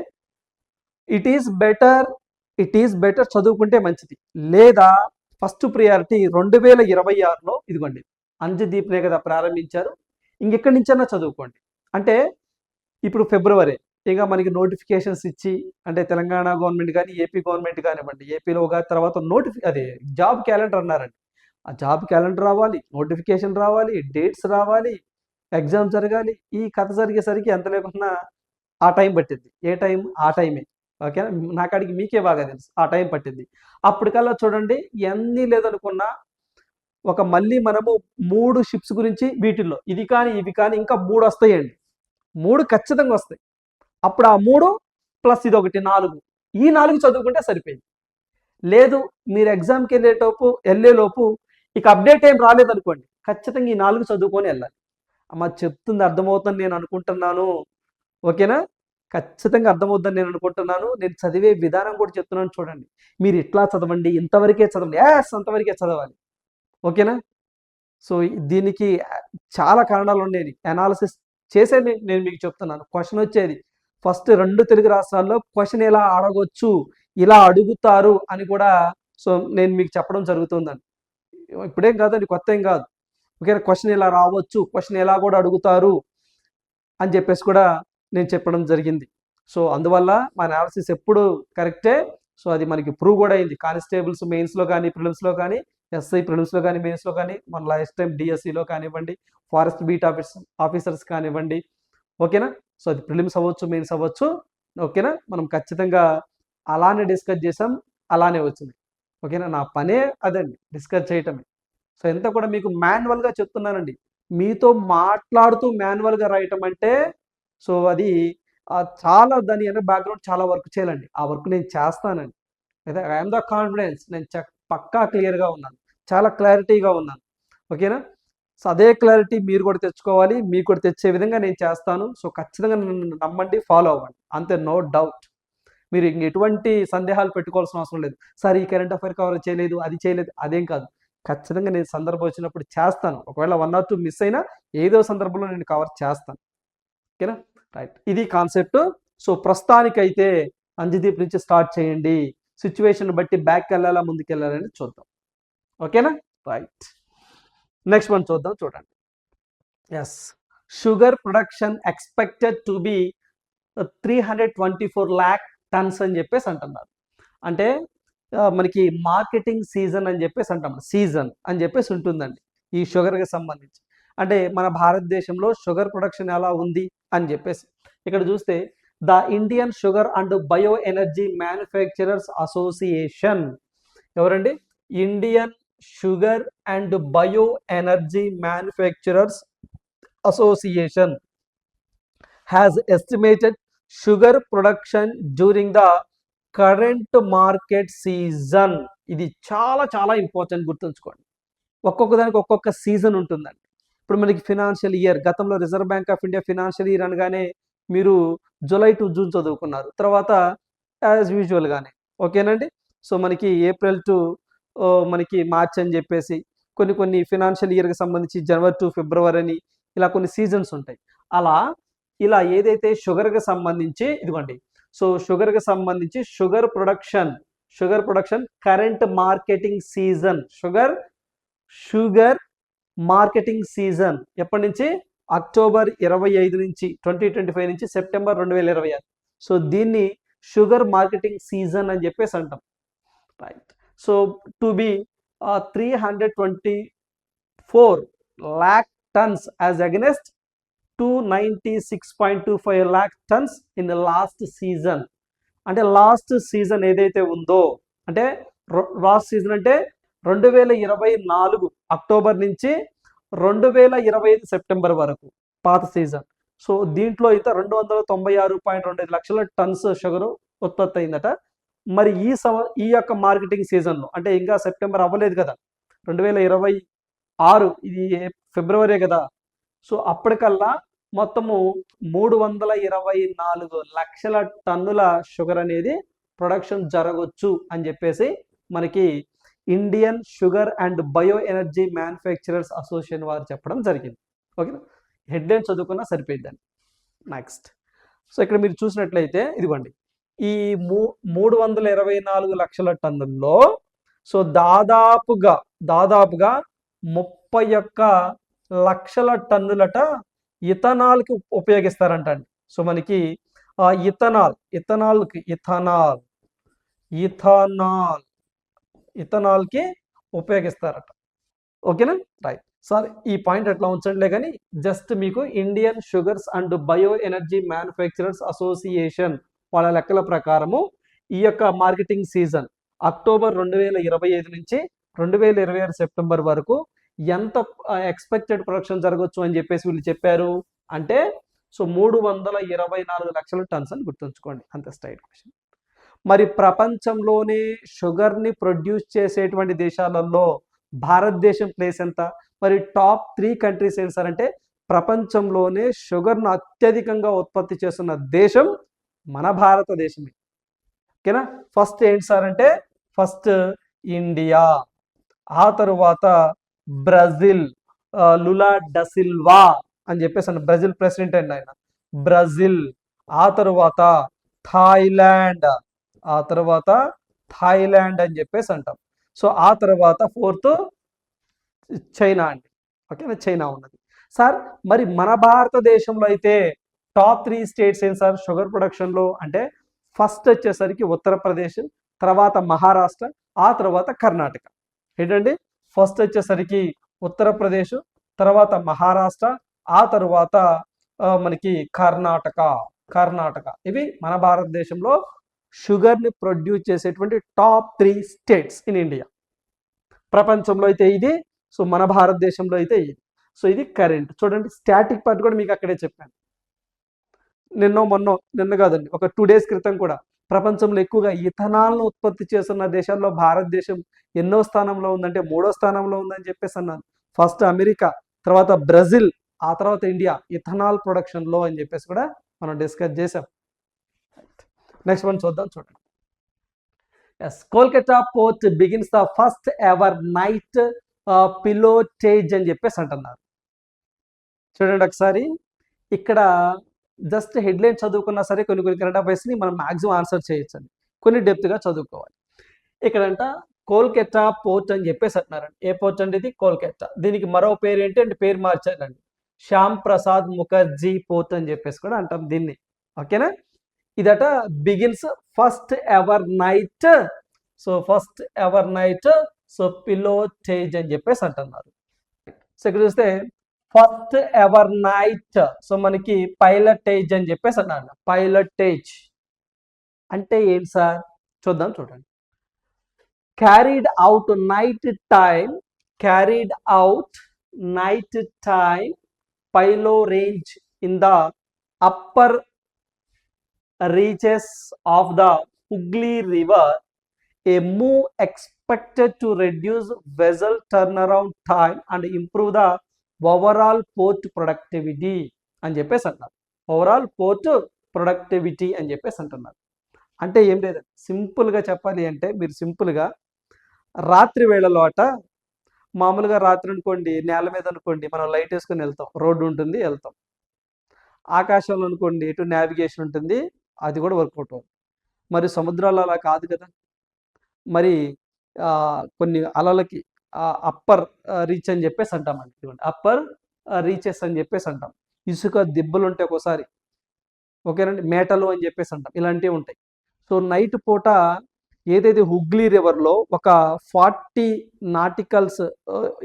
ఇట్ ఈస్ బెటర్ చదువుకుంటే మంచిది. లేదా ఫస్ట్ ప్రియారిటీ 2026లో ఇదిగోండి అంజదీప్నే కదా ప్రారంభించారు, ఇంకెక్కడి నుంచైనా చదువుకోండి. అంటే ఇప్పుడు ఫిబ్రవరి ఇక మనకి నోటిఫికేషన్స్ ఇచ్చి, అంటే తెలంగాణ గవర్నమెంట్ కానీ ఏపీ గవర్నమెంట్ కానివ్వండి, ఏపీలో ఒక తర్వాత అదే జాబ్ క్యాలెండర్ అన్నారండి. ఆ జాబ్ క్యాలెండర్ రావాలి, నోటిఫికేషన్ రావాలి, డేట్స్ రావాలి, ఎగ్జామ్ జరగాలి. ఈ కథ జరిగేసరికి ఎంత లేకున్నా ఆ టైం పట్టింది. ఏ టైం? ఆ టైమే, ఓకేనా. నాకాడికి మీకే బాగా తెలుసు, ఆ టైం పట్టింది. అప్పటికల్లా చూడండి ఎన్ని లేదనుకున్నా మళ్ళీ మనము 3 షిప్స్ గురించి వీటిల్లో ఇది కానీ ఇవి కానీ ఇంకా 3 వస్తాయండి. 3 ఖచ్చితంగా వస్తాయి. అప్పుడు ఆ 3 ప్లస్ ఇది ఒకటి 4, ఈ 4 చదువుకుంటే సరిపోయింది. లేదు మీరు ఎగ్జామ్కి వెళ్ళేలోపు ఇక అప్డేట్ ఏం రాలేదనుకోండి, ఖచ్చితంగా ఈ 4 చదువుకొని వెళ్ళాలి. అమ్మ చెప్తుంది అర్థమవుతుందని నేను అనుకుంటున్నాను, ఓకేనా. ఖచ్చితంగా అర్థమవుతుందని నేను అనుకుంటున్నాను. నేను చదివే విధానం కూడా చెప్తున్నాను చూడండి. మీరు ఇట్లా చదవండి, ఇంతవరకే చదవండి, అంతవరకే చదవాలి, ఓకేనా. సో దీనికి చాలా కారణాలు ఉండేది, అనాలిసిస్ చేసేది నేను మీకు చెప్తున్నాను. క్వశ్చన్ వచ్చేది ఫస్ట్ 2 తెలుగు రాష్ట్రాల్లో క్వశ్చన్ ఎలా అడగొచ్చు, ఇలా అడుగుతారు అని కూడా సో నేను మీకు చెప్పడం జరుగుతుందండి. ఇప్పుడేం కాదండి, కొత్త ఏం కాదు, ఓకేనా. క్వశ్చన్ ఎలా రావచ్చు, క్వశ్చన్ ఎలా కూడా అడుగుతారు అని చెప్పేసి కూడా నేను చెప్పడం జరిగింది. సో అందువల్ల మా అనాలిసిస్ ఎప్పుడు కరెక్టే. సో అది మనకి ప్రూవ్ కూడా అయింది. కానిస్టేబుల్స్ మెయిన్స్లో కానీ ప్రిలిమ్స్లో కానీ, ఎస్ఐ ప్రిలిమ్స్లో కానీ మెయిన్స్లో కానీ, మన లాస్ట్ టైం డిఎస్సిలో కానివ్వండి, ఫారెస్ట్ బీట్ ఆఫీసర్స్ కానివ్వండి, ఓకేనా. సో అది ప్రిలిమ్స్ అవ్వచ్చు, మెయిన్స్ అవ్వచ్చు, ఓకేనా. మనం ఖచ్చితంగా అలానే డిస్కస్ చేసాం, అలానే వచ్చింది, ఓకేనా. నా పనే అదండి, డిస్కస్ చేయటమే. సో ఎంత కూడా మీకు మాన్యువల్గా చెప్తున్నానండి. మీతో మాట్లాడుతూ మాన్యువల్గా రాయటం అంటే సో అది చాలా దాని బ్యాక్గ్రౌండ్ చాలా వర్క్ చేయాలండి. ఆ వర్క్ నేను చేస్తానండి. అయితే ఐఎమ్ ద కాన్ఫిడెన్స్, నేను పక్కా క్లియర్గా ఉన్నాను, చాలా క్లారిటీగా ఉన్నాను, ఓకేనా. సో అదే క్లారిటీ మీరు కూడా తెచ్చుకోవాలి, మీకు కూడా తెచ్చే విధంగా నేను చేస్తాను. సో ఖచ్చితంగా నన్ను నమ్మండి, ఫాలో అవ్వండి, అంతే, నో డౌట్. మీరు ఎటువంటి సందేహాలు పెట్టుకోవాల్సిన అవసరం లేదు. సార్ ఈ కరెంట్ అఫైర్ కవర్ చేయలేదు, అది చేయలేదు, అదేం కాదు. ఖచ్చితంగా నేను సందర్భం వచ్చినప్పుడు చేస్తాను. ఒకవేళ 1 or 2 మిస్ అయినా ఏదో సందర్భంలో నేను కవర్ చేస్తాను, ఓకేనా. రైట్, ఇది కాన్సెప్ట్. సో ప్రస్తుతానికైతే అంజదీప్ నుంచి స్టార్ట్ చేయండి. సిచ్యువేషన్ బట్టి బ్యాక్ వెళ్ళాలా ముందుకు వెళ్ళాలని చూద్దాం, ఓకేనా. రైట్, నెక్స్ట్ వన్ చూద్దాం. చూడండి, yes, sugar production expected to be 324 lakh tons అని చెప్పేసి అంటున్నారు. అంటే మనకి మార్కెటింగ్ సీజన్ అని చెప్పేసి అంటాం, సీజన్ అని చెప్పేసి ఉంటుందండి ఈ షుగర్కి సంబంధించి. అంటే మన భారతదేశంలో షుగర్ ప్రొడక్షన్ ఎలా ఉంది అని చెప్పేసి ఇక్కడ చూస్తే the Indian sugar and bio energy manufacturers association, ఎవరండి? Indian sugar and bio energy manufacturers association has estimated sugar production during the current market season. ఇది చాలా చాలా ఇంపార్టెంట్, గుర్తుంచుకోండి. ఒక్కొక్క దానికి ఒక్కొక్క సీజన్ ఉంటుందండి. ఇప్పుడు మనకి ఫినాన్షియల్ ఇయర్, గతంలో reserve Bank of India financial year అనగానే మీరు జూలై టు జూన్ చదువుకున్నారు, తర్వాత యాజ్ యూజువల్గానే ఓకేనండి. సో మనకి ఏప్రిల్ టు మనకి మార్చ్ అని చెప్పేసి కొన్ని కొన్ని ఫినాన్షియల్ ఇయర్కి సంబంధించి జనవరి టు ఫిబ్రవరి అని ఇలా కొన్ని సీజన్స్ ఉంటాయి. ఇలా ఏదైతే షుగర్కి సంబంధించి ఇదిగోండి, సో షుగర్కి సంబంధించి sugar production current marketing season, sugar marketing season ఎప్పటి నుంచి? అక్టోబర్ 25 నుంచి 2025 నుంచి సెప్టెంబర్ 2026. సో దీన్ని షుగర్ మార్కెటింగ్ సీజన్ అని చెప్పేసి అంటాం, right. So to be 324 lakh tons as against 296.25 lakh tons in the last season. అంటే లాస్ట్ సీజన్ ఏదైతే ఉందో, అంటే లాస్ట్ సీజన్ అంటే 2024 అక్టోబర్ నుంచి 2025 సెప్టెంబర్ వరకు పాత సీజన్. సో దీంట్లో అయితే 296.25 లక్షల టన్స్ షుగర్ ఉత్పత్తి అయిందట. మరి ఈ యొక్క మార్కెటింగ్ సీజన్లో, అంటే ఇంకా సెప్టెంబర్ అవ్వలేదు కదా, 2026 ఇది ఫిబ్రవరి కదా, సో అప్పటికల్లా మొత్తము 324 లక్షల టన్నుల షుగర్ అనేది ప్రొడక్షన్ జరగవచ్చు అని చెప్పేసి మనకి Indian sugar and bio energy manufacturers association వారు చెప్పడం జరిగింది. ఓకేనా, హెడ్లైన్ చదువుకున్నా సరిపోయిందండి. నెక్స్ట్, సో ఇక్కడ మీరు చూసినట్లయితే ఇదిగోండి, ఈ 324 లక్షల టన్నుల్లో సో దాదాపుగా 31 లక్షల టన్నులట ఇథనాల్కి ఉపయోగిస్తారంట అండి. సో మనకి ఇథనాల్కి ఉపయోగిస్తారట. ఓకేనా, రైట్. సార్ ఈ పాయింట్ ఎట్లా ఉంచండిలే కానీ జస్ట్ మీకు Indian sugars and bio energy manufacturers association వాళ్ళ లెక్కల ప్రకారము ఈ యొక్క మార్కెటింగ్ సీజన్ అక్టోబర్ 2025 నుంచి 2026 సెప్టెంబర్ వరకు ఎంత ఎక్స్పెక్టెడ్ ప్రొడక్షన్ జరగవచ్చు అని చెప్పేసి వీళ్ళు చెప్పారు అంటే సో 324 లక్షల టన్స్ అని గుర్తుంచుకోండి, అంత స్ట్రైట్ క్వశ్చన్. మరి ప్రపంచంలోనే షుగర్ని ప్రొడ్యూస్ చేసేటువంటి దేశాలలో భారతదేశం ప్లేస్ ఎంత? మరి టాప్ 3 కంట్రీస్ ఏంటి సార్ అంటే ప్రపంచంలోనే షుగర్ను అత్యధికంగా ఉత్పత్తి చేస్తున్న దేశం మన భారతదేశమే. ఓకేనా, ఫస్ట్ ఏంటి సార్ అంటే ఫస్ట్ ఇండియా, ఆ తరువాత బ్రెజిల్, లులా డసిల్వా అని చెప్పేసి అన్న బ్రెజిల్ ప్రెసిడెంట్ అండి ఆయన, బ్రెజిల్. ఆ తరువాత థాయిలాండ్ అని చెప్పేసి అంటాం. సో ఆ తర్వాత 4th చైనా అండి. ఓకేనా, చైనా ఉన్నది. సార్ మరి మన భారతదేశంలో అయితే టాప్ 3 స్టేట్స్ ఏంటి సార్ షుగర్ ప్రొడక్షన్లో అంటే ఫస్ట్ వచ్చేసరికి ఉత్తరప్రదేశ్, తర్వాత మహారాష్ట్ర, ఆ తర్వాత కర్ణాటక. ఏంటండి, ఫస్ట్ వచ్చేసరికి ఉత్తరప్రదేశ్, తర్వాత మహారాష్ట్ర, ఆ తర్వాత మనకి కర్ణాటక. ఇవి మన భారతదేశంలో షుగర్ని ప్రొడ్యూస్ చేసేటువంటి టాప్ 3 స్టేట్స్ ఇన్ ఇండియా. ప్రపంచంలో అయితే ఇది, సో మన భారతదేశంలో అయితే ఇది. సో ఇది కరెంట్. చూడండి స్టాటిక్ పార్ట్ కూడా మీకు అక్కడే చెప్పాను, నిన్న కాదండి, ఒక 2 days క్రితం కూడా ప్రపంచంలో ఎక్కువగా ఇథనాల్ను ఉత్పత్తి చేస్తున్న దేశాల్లో భారతదేశం ఎన్నో స్థానంలో ఉందంటే 3వ స్థానంలో ఉందని చెప్పేసి అన్నాను. ఫస్ట్ అమెరికా, తర్వాత బ్రెజిల్, ఆ తర్వాత ఇండియా ఇథనాల్ ప్రొడక్షన్లో అని చెప్పేసి కూడా మనం డిస్కస్ చేసాం. నెక్స్ట్ వన్ చూద్దాం. చూడండి, yes, Kolkata port begins the first ever night pilotage అని చెప్పేసి అంటున్నారు. చూడండి ఒకసారి ఇక్కడ జస్ట్ హెడ్లైన్ చదువుకున్నా సరే కొన్ని కరెంట్ అఫైర్స్ని మనం మ్యాక్సిమం ఆన్సర్ చేయొచ్చండి, కొన్ని డెప్త్గా చదువుకోవాలి. ఇక్కడంట కోల్కతా పోర్ట్ అని చెప్పేసి అంటున్నారండి. ఏ పోర్ట్ అండి ఇది? కోల్కతా. దీనికి మరో పేరు ఏంటి అంటే పేరు మార్చారండి, శ్యామ్ ప్రసాద్ ముఖర్జీ పోర్ట్ అని చెప్పేసి కూడా అంటాం దీన్ని. ఓకేనా, ఇదట begins first ever night. So first ever night, so pilotage అని చెప్పేసి అంటున్నారు. సో ఇక్కడ చూస్తే ఫస్ట్ ఎవర్ నైట్, సో మనకి పైలటేజ్ అని చెప్పేసి అన్నాడు. పైలటేజ్ అంటే ఏంటి సార్ చూద్దాం, చూడండి. Carried out night time, carried out night time pilo range in the upper reaches of the Hooghly River, a move expected to reduce vessel turnaround time and improve the overall port productivity అని చెప్పేసి అంటారు. ఓవరాల్ పోర్ట్ ప్రొడక్టివిటీ అని చెప్పేసి అంటున్నారు. అంటే ఏం లేదు, సింపుల్గా చెప్పాలి అంటే మీరు సింపుల్గా రాత్రి వేళలో అట మామూలుగా రాత్రి అనుకోండి నేల మీద అనుకోండి మనం లైట్ వేసుకొని వెళ్తాం, రోడ్డు ఉంటుంది వెళ్తాం. ఆకాశంలో అనుకోండి ఇటు నావిగేషన్ ఉంటుంది, అది కూడా వర్కౌట్ అవుతుంది. మరి సముద్రాలు అలా కాదు కదా. మరి కొన్ని అలలకి అప్పర్ రీచ్ అని చెప్పేసి అంటామండి, అప్పర్ రీచెస్ అని చెప్పేసి అంటాం. ఇసుక దిబ్బలు ఉంటాయి ఒక్కోసారి, ఓకేనండి, మేటలు అని చెప్పేసి అంటాం, ఇలాంటివి ఉంటాయి. సో నైట్ పూట ఏదైతే హుగ్లీ రివర్లో ఒక 40 నాటికల్స్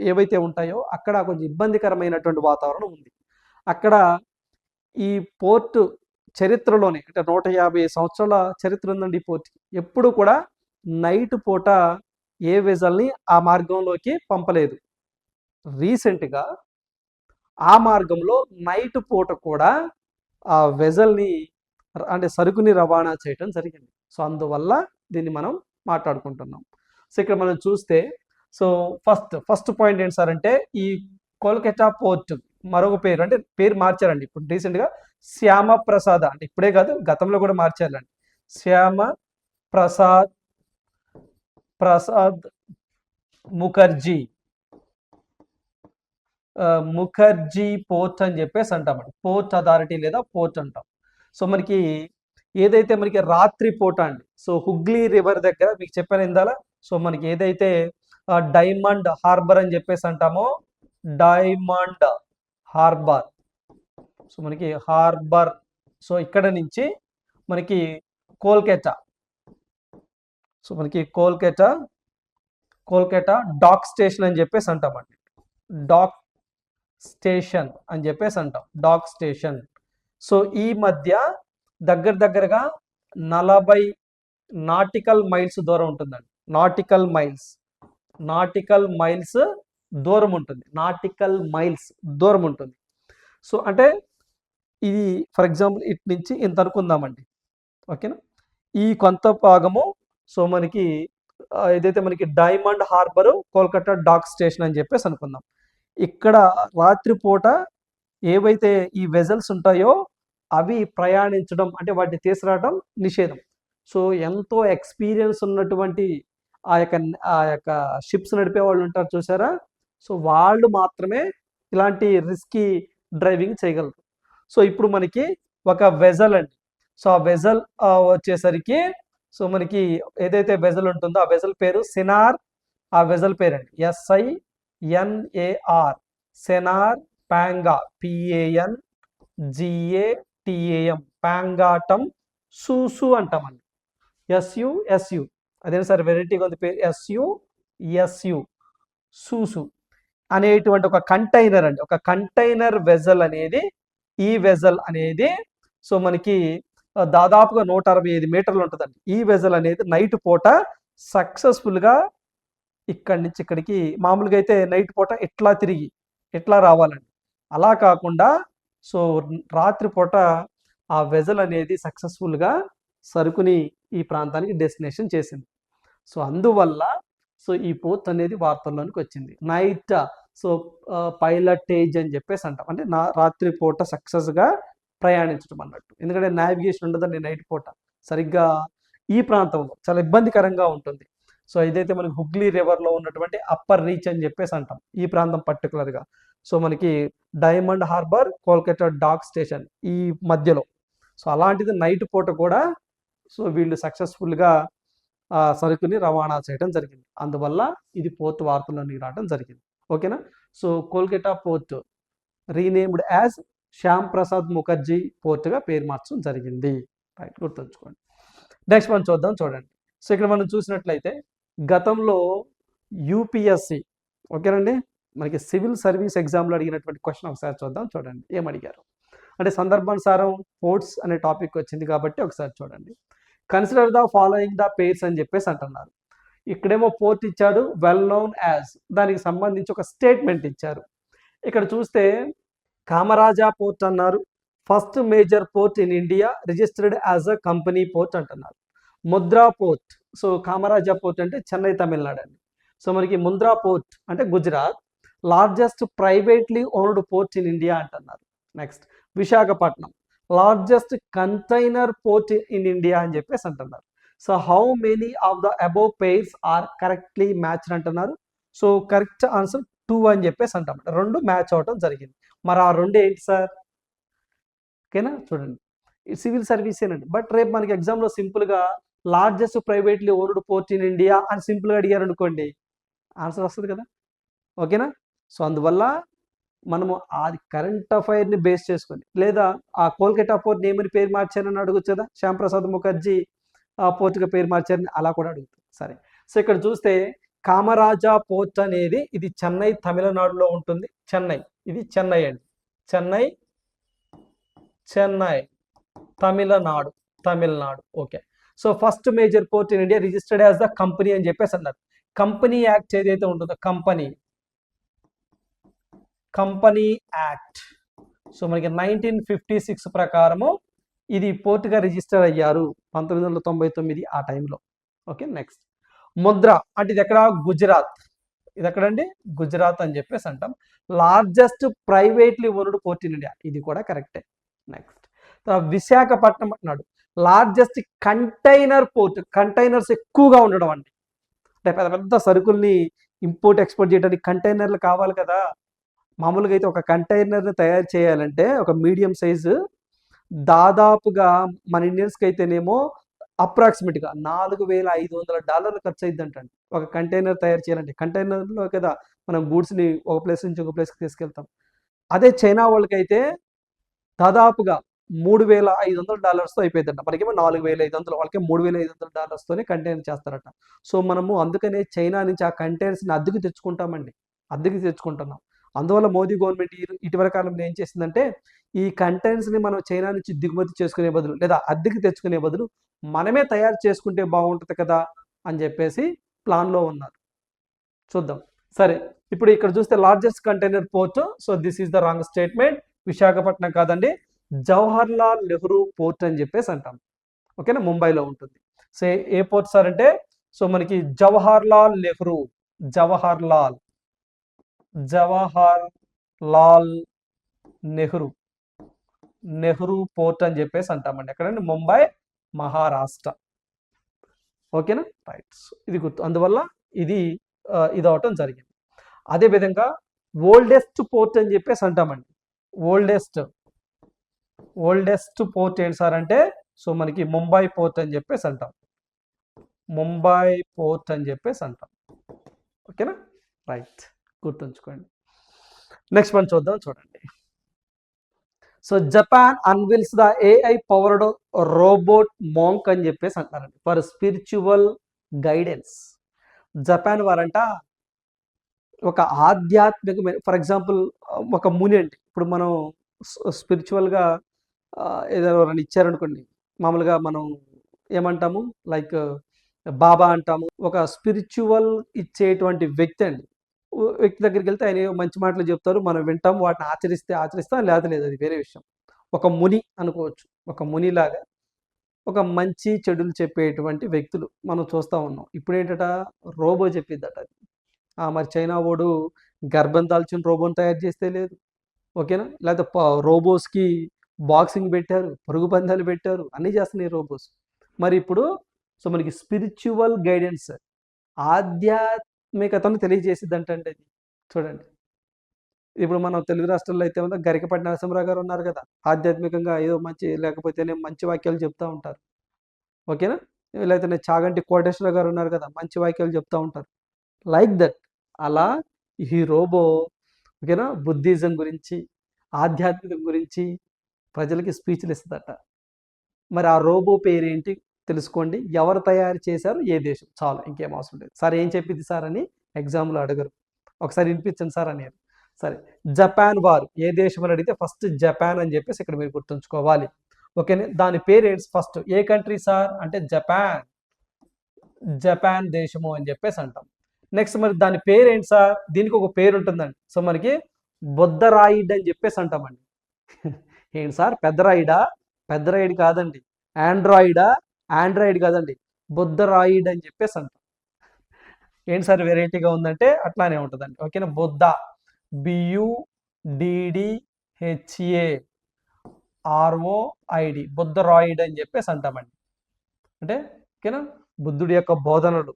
ఏవైతే ఉంటాయో అక్కడ కొంచెం ఇబ్బందికరమైనటువంటి వాతావరణం ఉంది. అక్కడ ఈ పోర్టు చరిత్రలోనే అంటే 150 సంవత్సరాల చరిత్ర ఉందండి ఈ పోర్టుకి. ఎప్పుడు కూడా నైట్ పూట ఏ వెజల్ని ఆ మార్గంలోకి పంపలేదు. రీసెంట్గా ఆ మార్గంలో నైట్ పూట కూడా ఆ వెజల్ని అంటే సరుకుని రవాణా చేయటం జరిగింది. సో అందువల్ల దీన్ని మనం మాట్లాడుకుంటున్నాం. సో ఇక్కడ మనం చూస్తే సో ఫస్ట్ పాయింట్ ఏంటి సార్ అంటే ఈ కోల్కతా పోర్ట్ మరొక పేరు అంటే పేరు మార్చారండి ఇప్పుడు రీసెంట్గా, శ్యామ ప్రసాద్ అంటే ఇప్పుడే కాదు గతంలో కూడా మార్చారండి. శ్యామ ప్రసాద్ ముఖర్జీ పోర్ట్ అని చెప్పేసి అంటామండి. పోర్ట్ అథారిటీ లేదా పోర్ట్ అంటాం. సో మనకి ఏదైతే మనకి రాత్రి పూట అండి, సో హుగ్లీ రివర్ దగ్గర మీకు చెప్పాను ఇందాల, సో మనకి ఏదైతే డైమండ్ హార్బర్ అని చెప్పేసి అంటామో, డైమండ్ హార్బర్, సో మనకి హార్బర్, సో ఇక్కడ నుంచి మనకి కోల్కతా, సో మనకి కోల్కతా డాక్ స్టేషన్ అని చెప్పేసి అంటామండి. డాక్ స్టేషన్ అని చెప్పేసి అంటాం, డాక్ స్టేషన్. సో ఈ మధ్య దగ్గరగా 40 నాటికల్ మైల్స్ దూరం ఉంటుందండి. నాటికల్ మైల్స్ దూరం ఉంటుంది. నాటికల్ మైల్స్ దూరం ఉంటుంది. సో అంటే ఇది ఫర్ ఎగ్జాంపుల్ ఇటు నుంచి ఇంత అనుకుందామండి, ఓకేనా. ఈ కొంత భాగము సో మనకి ఏదైతే మనకి diamond harbour Kolkata dock station అని చెప్పేసి అనుకుందాం. ఇక్కడ రాత్రిపూట ఏవైతే ఈ వెజల్స్ ఉంటాయో అవి ప్రయాణించడం అంటే వాటిని తీసుకురావడం నిషేధం. సో ఎంతో ఎక్స్పీరియన్స్ ఉన్నటువంటి ఆ యొక్క షిప్స్ నడిపే వాళ్ళు ఉంటారు చూసారా, సో వాళ్ళు మాత్రమే ఇలాంటి రిస్కీ డ్రైవింగ్ చేయగలరు. సో ఇప్పుడు మనకి ఒక వెజల్ అండి, సో ఆ వెజల్ వచ్చేసరికి సో మనకి ఏదైతే వెజల్ ఉంటుందో ఆ వెజల్ పేరు సినార్. ఆ వెజల్ పేరు అండి SINAR, సెనార్ ప్యాంగా, PANGATAM, ప్యాంగాటం సూసు అంటామండి. SU అదే సార్ వెరైటీగా ఉంది పేరు, SU సూసు అనేటువంటి ఒక కంటైనర్ అండి, ఒక కంటైనర్ వెజల్ అనేది, ఈ వెజల్ అనేది సో మనకి దాదాపుగా 165 మీటర్లు ఉంటుందండి. ఈ వెజల్ అనేది నైట్ పూట సక్సెస్ఫుల్గా ఇక్కడి నుంచి ఇక్కడికి, మామూలుగా అయితే నైట్ పూట ఎట్లా తిరిగి ఎట్లా రావాలండి, అలా కాకుండా సో రాత్రిపూట ఆ వెజల్ అనేది సక్సెస్ఫుల్గా సరుకుని ఈ ప్రాంతానికి డెస్టినేషన్ చేసింది. సో అందువల్ల సో ఈ పోర్ట్ అనేది వార్తల్లోనికి వచ్చింది. నైట్ సో పైలటేజ్ అని చెప్పేసి అంటాం, అంటే రాత్రిపూట సక్సెస్గా ప్రయాణించడం అన్నట్టు. ఎందుకంటే నావిగేషన్ ఉండదండి నైట్ పూట సరిగ్గా ఈ ప్రాంతంలో, చాలా ఇబ్బందికరంగా ఉంటుంది. సో ఇదైతే మనకి హుగ్లీ రివర్లో ఉన్నటువంటి అప్పర్ రీచ్ అని చెప్పేసి అంటాం ఈ ప్రాంతం పర్టికులర్గా. సో మనకి diamond harbour Kolkata dock station ఈ మధ్యలో. సో అలాంటిది నైట్ పూట కూడా సో వీళ్ళు సక్సెస్ఫుల్గా సరుకుని రవాణా చేయడం జరిగింది. అందువల్ల ఇది పోర్ట్ వార్తల్లోకి రావడం జరిగింది. ఓకేనా. So Kolkata port renamed as Syama Prasad Mookerjee పోర్ట్గా పేరు మార్చడం జరిగింది. రైట్, గుర్తుంచుకోండి. నెక్స్ట్ మనం చూద్దాం, చూడండి. సో ఇక్కడ మనం చూసినట్లయితే గతంలో యూపీఎస్సి, ఓకేనండి, మనకి సివిల్ సర్వీస్ ఎగ్జామ్లో అడిగినటువంటి క్వశ్చన్ ఒకసారి చూద్దాం, చూడండి ఏమడిగారు అంటే సందర్భానుసారం పోర్ట్స్ అనే టాపిక్ వచ్చింది కాబట్టి ఒకసారి చూడండి. Consider the following the pairs అని చెప్పేసి అంటున్నారు. ఇక్కడేమో పోర్ట్ ఇచ్చాడు, వెల్ నోన్ యాజ్, దానికి సంబంధించి ఒక స్టేట్మెంట్ ఇచ్చారు. ఇక్కడ చూస్తే కామరాజా పోర్ట్ అన్నారు, first major port in India registered as a company port అంటున్నారు. Mundra port, so Kamaraja port అంటే చెన్నై తమిళనాడు అండి. సో మనకి ముంద్రా పోర్ట్ అంటే Gujarat, largest privately owned port in India అంటున్నారు. Next Visakhapatnam, largest container port in India అని చెప్పేసి అంటున్నారు. So how many of the above pairs are correctly matched అంటున్నారు. సో కరెక్ట్ ఆన్సర్ 2 అని చెప్పేసి అంటాం, 2 మ్యాచ్ అవటం జరిగింది. మరి ఆ 2 ఏంటి సార్? ఓకేనా, చూడండి సివిల్ సర్వీసేనండి. బట్ రేపు మనకి ఎగ్జామ్లో సింపుల్గా largest privately owned port in India అని సింపుల్గా అడిగారు అనుకోండి, ఆన్సర్ వస్తుంది కదా. ఓకేనా, సో అందువల్ల మనము ఆ కరెంట్ అఫైర్ని బేస్ చేసుకొని, లేదా ఆ కోల్కతా పోర్ట్ ఏమని పేరు మార్చారని అడగచ్చు కదా, శ్యామ్ ప్రసాద్ ముఖర్జీ ఆ పోర్టుగా పేరు మార్చారని అలా కూడా అడుగుతుంది. సరే, సో ఇక్కడ చూస్తే కామరాజా పోర్ట్ అనేది ఇది చెన్నై తమిళనాడులో ఉంటుంది. చెన్నై, ఇది చెన్నై అండి, Chennai Chennai Tamil Nadu. Okay, so first major port in India registered as the company అని చెప్పేసి అన్నారు. కంపెనీ యాక్ట్ ఏదైతే ఉంటుందో కంపెనీ యాక్ట్, సో మనకి 1956 ప్రకారము ఇది పోర్టుగా రిజిస్టర్ అయ్యారు 1999 ఆ టైంలో. ఓకే, నెక్స్ట్ ముద్ర అంటే ఇది ఎక్కడ? గుజరాత్. ఇది ఎక్కడండి? గుజరాత్ అని చెప్పేసి అంటాం. Largest privately owned port in India, ఇది కూడా కరెక్టే. నెక్స్ట్ విశాఖపట్నం అంటున్నాడు, లార్జెస్ట్ కంటైనర్ పోర్ట్, కంటైనర్స్ ఎక్కువగా ఉండడం అండి. అంటే పెద్ద పెద్ద సరుకుల్ని ఇంపోర్ట్ ఎక్స్పోర్ట్ చేయడానికి కంటైనర్లు కావాలి కదా. మామూలుగా అయితే ఒక కంటైనర్ని తయారు చేయాలంటే ఒక మీడియం సైజు దాదాపుగా మన ఇండియన్స్కి అయితేనేమో అప్రాక్సిమేట్గా $4,500 ఖర్చు అయిందంటండి ఒక కంటైనర్ తయారు చేయాలంటే. కంటైనర్లో కదా మనం గూడ్స్ని ఒక ప్లేస్ నుంచి ఒక ప్లేస్కి తీసుకెళ్తాం. అదే చైనా వాళ్ళకైతే దాదాపుగా $3,500తో అయిపోయిందంట. మనకేమో 4,500, వాళ్ళకి $3,500తోనే కంటైనర్ చేస్తారట. సో మనము అందుకనే చైనా నుంచి ఆ కంటైనర్స్ని అద్దెకి తెచ్చుకుంటామండి, అద్దెకి తెచ్చుకుంటున్నాం. అందువల్ల మోదీ గవర్నమెంట్ ఇటీవల కాలంలో ఏం చేసిందంటే ఈ కంటైనర్స్ని మనం చైనా నుంచి దిగుమతి చేసుకునే బదులు లేదా అద్దెకి తెచ్చుకునే బదులు మనమే తయారు చేసుకుంటే బాగుంటుంది కదా అని చెప్పేసి ప్లాన్లో ఉన్నారు. చూద్దాం. సరే, ఇప్పుడు ఇక్కడ చూస్తే largest container port, so this is the wrong statement. Visakhapatnam కాదండి, జవహర్లాల్ నెహ్రూ పోర్ట్ అని చెప్పేసి అంటాం. ఓకేనా, ముంబైలో ఉంటుంది. సో ఏ పోర్ట్ సార్ అంటే, సో మనకి జవహర్లాల్ నెహ్రూ పోర్ట్ అని చెప్పేసి అంటామండి. ఎక్కడండి? ముంబై, మహారాష్ట్ర. ఓకేనా, రైట్, ఇది గుర్తు. అందువల్ల ఇది అవటం జరిగింది. అదేవిధంగా ఓల్డెస్ట్ పోర్ట్ అని చెప్పేసి అంటామండి. ఓల్డెస్ట్ పోర్ట్ ఏంటి సార్ అంటే, సో మనకి ముంబై పోర్ట్ అని చెప్పేసి అంటాం. ఓకేనా, రైట్, గుర్తుంచుకోండి. నెక్స్ట్ మనం చూద్దాం, చూడండి. So Japan unveils the AI powered robot monk అని చెప్పేసి అంటారండి ఫర్ స్పిరిచువల్ గైడెన్స్. జపాన్ వారంట ఒక ఆధ్యాత్మికమైన, ఫర్ ఎగ్జాంపుల్ ఒక ముని అండి. ఇప్పుడు మనం స్పిరిచువల్గా ఏదైనా ఇచ్చారనుకోండి, మామూలుగా మనం ఏమంటాము, లైక్ బాబా అంటాము. ఒక స్పిరిచువల్ ఇచ్చేటువంటి వ్యక్తి అండి. వ్యక్తి దగ్గరికి వెళ్తే ఆయన మంచి మాటలు చెప్తారు, మనం వింటాం, వాటిని ఆచరిస్తాం, లేదు, అది వేరే విషయం. ఒక ముని అనుకోవచ్చు, ఒక మునిలాగా ఒక మంచి చెడులు చెప్పేటువంటి వ్యక్తులు మనం చూస్తూ ఉన్నాం. ఇప్పుడు ఏంటట, రోబో చెప్పిద్దట అది. మరి చైనా వాడు గర్భం దాల్చిన రోబోని తయారు చేస్తే లేదు. ఓకేనా, లేకపోతే రోబోస్కి బాక్సింగ్ పెట్టారు, పరుగు పందాలు పెట్టారు, అన్నీ చేస్తున్నాయి రోబోస్. మరి ఇప్పుడు సో మనకి స్పిరిచువల్ గైడెన్స్, ఆధ్యాత్మికతను తెలియజేసిద్ది అంటే అది. చూడండి, ఇప్పుడు మనం తెలుగు రాష్ట్రాల్లో అయితే గరికపాటి నరసింహరావు గారు ఉన్నారు కదా, ఆధ్యాత్మికంగా ఏదో మంచి లేకపోతేనే మంచి వాక్యాలు చెప్తూ ఉంటారు. ఓకేనా, లేకపోతే చాగంటి కోటేశ్వర గారు ఉన్నారు కదా, మంచి వాక్యాలు చెప్తూ ఉంటారు. లైక్ దట్, అలా ఈ రోబో ఓకేనా బుద్ధిజం గురించి, ఆధ్యాత్మికత గురించి ప్రజలకి స్పీచ్లు ఇస్తుందట. మరి ఆ రోబో పేరేంటి తెలుసుకోండి. ఎవరు తయారు చేశారు, ఏ దేశం, చాలు, ఇంకేం అవసరం లేదు. సార్ ఏం చెప్పింది సార్ అని ఎగ్జామ్లో అడగరు. ఒకసారి వినిపించండి సార్ అని. సరే, జపాన్ వారు ఏ దేశం అని అడిగితే ఫస్ట్ జపాన్ అని చెప్పేసి ఇక్కడ మీరు గుర్తుంచుకోవాలి. ఓకేనే. దాని పేరు ఏంటి ఫస్ట్, ఏ కంట్రీ సార్ అంటే జపాన్, జపాన్ దేశము అని చెప్పేసి అంటాం. నెక్స్ట్ మరి దాని పేరు ఏంటి సార్, దీనికి ఒక పేరు ఉంటుందండి. సో మనకి బుద్ధరాయిడ్ అని చెప్పేసి అంటామండి. ఏంటి సార్, పెద్దరాయిడా? పెద్దరాయిడ్ కాదండి. ఆండ్రాయిడా? ఆండ్రాయిడ్ కాదండి, బుద్ధరాయిడ్ అని చెప్పేసి అంటాం. ఏంటి సార్ వెరైటీగా ఉందంటే అట్లానే ఉంటుందండి. ఓకేనా. బుద్ధ, BUDDHAROID, బుద్ధరాయిడ్ అని చెప్పేసి అంటామండి. అంటే ఓకేనా, బుద్ధుడి యొక్క బోధనలు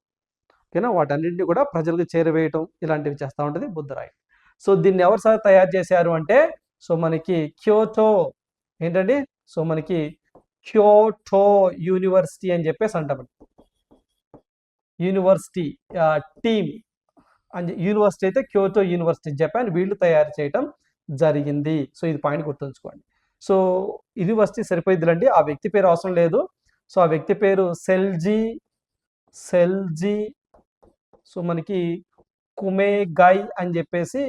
ఓకేనా వాటన్నింటినీ కూడా ప్రజలకు చేరవేయటం ఇలాంటివి చేస్తూ ఉంటుంది బుద్ధరాయిడ్. సో దీన్ని ఎవరు సార్ తయారు చేశారు అంటే సో మనకి క్యోటో, ఏంటండి, సో మనకి క్యోటో యూనివర్సిటీ అని చెప్పేసి అంటామండి. యూనివర్సిటీ టీమ్ అని, యూనివర్సిటీ అయితే క్యోటో యూనివర్సిటీ జపాన్, వీళ్ళు తయారు చేయటం జరిగింది. సో ఇది పాయింట్ గుర్తుంచుకోండి. సో యూనివర్సిటీ సరిపోయిద్దిలండి, ఆ వ్యక్తి పేరు అవసరం లేదు. సో ఆ వ్యక్తి పేరు సెల్జీ, సో మనకి కుమేగాయ్ అని చెప్పేసి